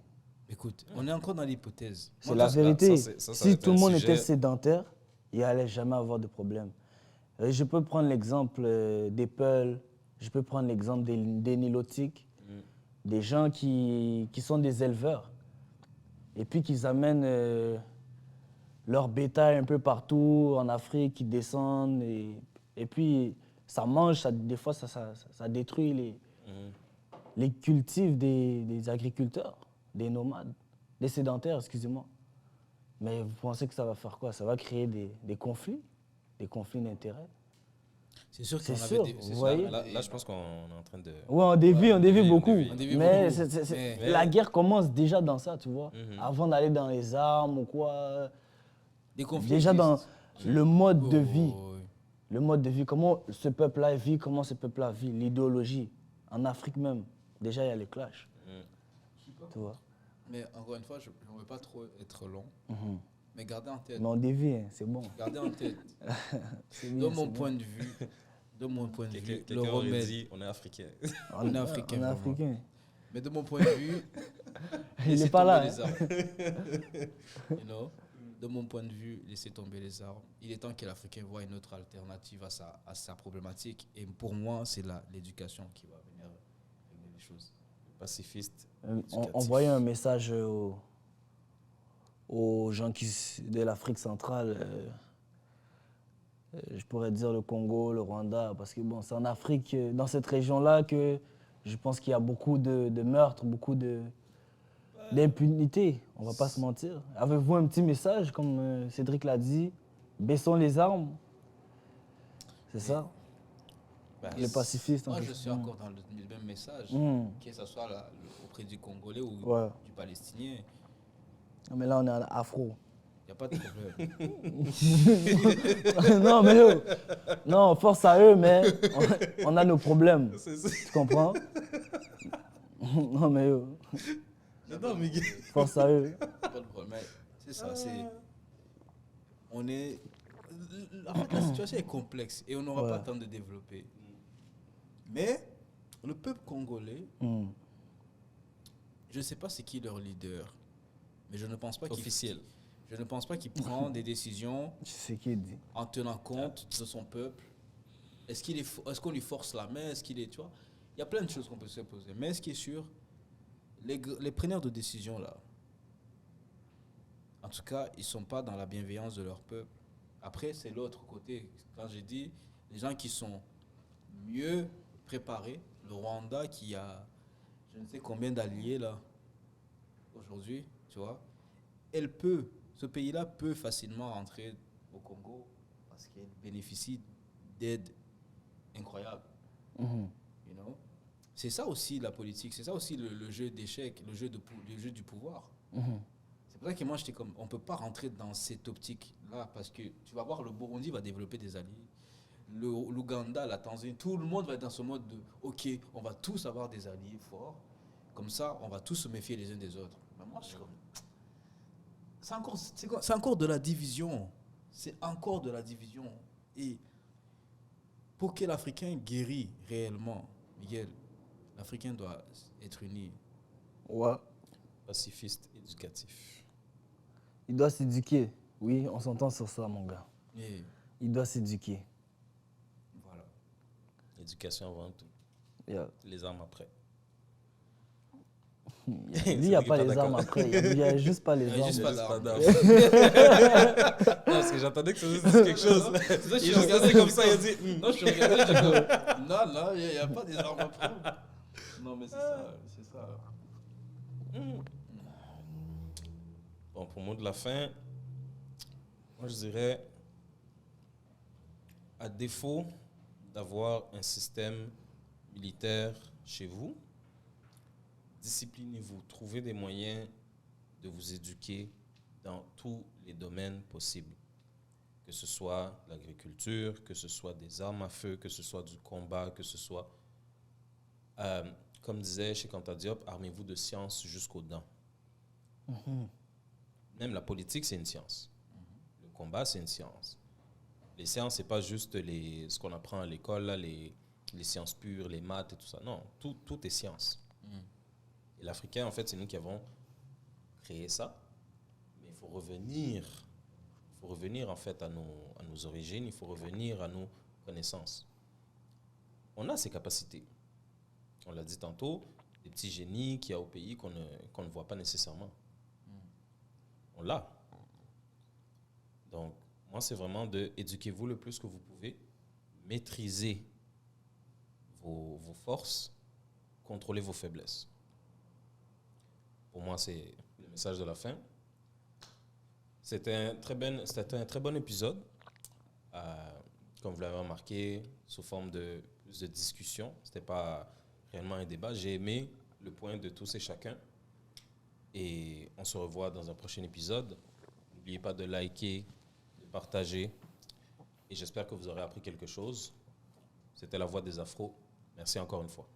Écoute, on est encore dans l'hypothèse. C'est la vérité. ça va Si être tout un le monde sujet. était sédentaire, il n'y allait jamais avoir de problème. Je peux prendre l'exemple des Peuls, je peux prendre l'exemple des Nilotiques, des gens qui sont des éleveurs et puis qui amènent leur bétail un peu partout en Afrique, qui descendent et puis ça mange, des fois ça détruit les cultifs des agriculteurs, des nomades, des sédentaires, excusez-moi. Mais vous pensez que ça va faire quoi? Ça va créer des conflits d'intérêts. C'est sûr C'est qu'on sûr, avait vous voyez? Là, je pense qu'on est en train de... Oui, on dévie beaucoup. on dévie Mais, beaucoup. mais la guerre commence déjà dans ça, tu vois. Mhm. Avant d'aller dans les armes ou quoi. Des conflits Déjà dans existent. le mode de vie. Oh, oui. Le mode de vie, comment ce peuple-là vit, comment ce peuple-là vit, l'idéologie. En Afrique même, déjà il y a les clashs. Tu vois. Mais encore une fois, je ne veux pas trop être long. Mhm. Mais gardez en tête. Mais on dévie, hein, c'est bon. Gardez en tête. C'est De bien, mon c'est point de vue, le Quelqu'un aurait remède. dit, on est africain. bien. on est africain, On est vraiment. africain. Mais de mon point de vue, Il laissez n'est pas là. tomber les hein. armes. You know? De mon point de vue, laissez tomber les armes. Il est temps que l'Africain voit une autre alternative à sa problématique. Et pour moi, c'est l'éducation qui va venir régler les choses. Pacifiste. Envoyer un message aux gens de l'Afrique centrale, je pourrais dire le Congo, le Rwanda, parce que bon, c'est en Afrique, dans cette région-là, que je pense qu'il y a beaucoup de meurtres, beaucoup d'impunité, on va pas se mentir. Avez-vous un petit message, comme Cédric l'a dit, baissons les armes, c'est ça? Bah, Les pacifistes. Moi, je suis encore dans le même message, que ce soit auprès du Congolais ou Ouais. du Palestinien. Mais là, on est en afro. Il n'y a pas de problème. Non, mais eux, non, force à eux, mais on a nos problèmes. C'est- Tu comprends? Non, mais eux, Non, Miguel. force à eux. Pas de problème. Mais c'est ça, on est... En fait, la situation est complexe et on n'aura Ouais. pas le temps de développer. Mais le peuple congolais, je ne sais pas c'est qui leur leader, mais je ne pense pas Officiel. Je ne pense pas qu'il prend des décisions Tu sais qui dit. en tenant compte de son peuple. Est-ce qu'on lui force la main? Est-ce qu'il est, tu vois? Il y a plein de choses qu'on peut se poser. Mais ce qui est sûr, les preneurs de décision là, en tout cas, ils ne sont pas dans la bienveillance de leur peuple. Après, c'est l'autre côté. Quand j'ai dit les gens qui sont mieux préparés, le Rwanda qui a je ne sais combien d'alliés là aujourd'hui, tu vois, ce pays-là peut facilement rentrer au Congo parce qu'il bénéficie d'aide incroyable. You know? C'est ça aussi la politique, c'est ça aussi le jeu d'échecs, le jeu du pouvoir. C'est pour ça que moi, j'étais comme, on ne peut pas rentrer dans cette optique-là parce que tu vas voir, le Burundi va développer des alliés. L'Ouganda, la Tanzanie, tout le monde va être dans ce mode de, OK, on va tous avoir des alliés forts. Comme ça, on va tous se méfier les uns des autres. Mais moi, je suis comme... C'est encore de la division. C'est encore de la division. Et pour que l'Africain guérit réellement, Miguel, l'Africain doit être uni. Ouais. Pacifiste, éducatif. Il doit s'éduquer. Oui, on s'entend sur ça, mon gars. Et Il doit s'éduquer. voilà. Éducation avant tout. Yeah. Les armes après. Lui, il n'y a pas les armes après. Il n'y a juste pas les Il y a armes. juste pas d'armes. Non, parce que j'entendais que ça disait quelque chose. Ça, Il regardait comme ça, il a dit... Non, je suis regardé, j'ai comme, non, il n'y a pas des armes à prendre. Non, mais c'est ça. Bon, pour mot de la fin, moi je dirais, à défaut d'avoir un système militaire chez vous, disciplinez-vous, trouvez des moyens de vous éduquer dans tous les domaines possibles. Que ce soit l'agriculture, que ce soit des armes à feu, que ce soit du combat, que ce soit, comme disait Cheikh Anta Diop, armez-vous de science jusqu'aux dents. Même la politique, c'est une science. Le combat, c'est une science. Les sciences, ce n'est pas juste ce qu'on apprend à l'école, là, les sciences pures, les maths et tout ça. Non, tout est science. Et l'Africain, en fait, c'est nous qui avons créé ça. Mais il faut revenir en fait à nos origines, il faut revenir à nos connaissances. On a ces capacités. On l'a dit tantôt, des petits génies qu'il y a au pays qu'on ne voit pas nécessairement. On l'a. Donc, moi, c'est vraiment de éduquez-vous le plus que vous pouvez, maîtrisez vos forces, contrôlez vos faiblesses. Pour moi, c'est le message de la fin. C'était un très bon épisode, comme vous l'avez remarqué, sous forme de plus de discussion. Ce n'était pas réellement un débat. J'ai aimé le point de tous et chacun. Et on se revoit dans un prochain épisode. N'oubliez pas de liker, de partager. Et j'espère que vous aurez appris quelque chose. C'était La Voix des Afros. Merci encore une fois.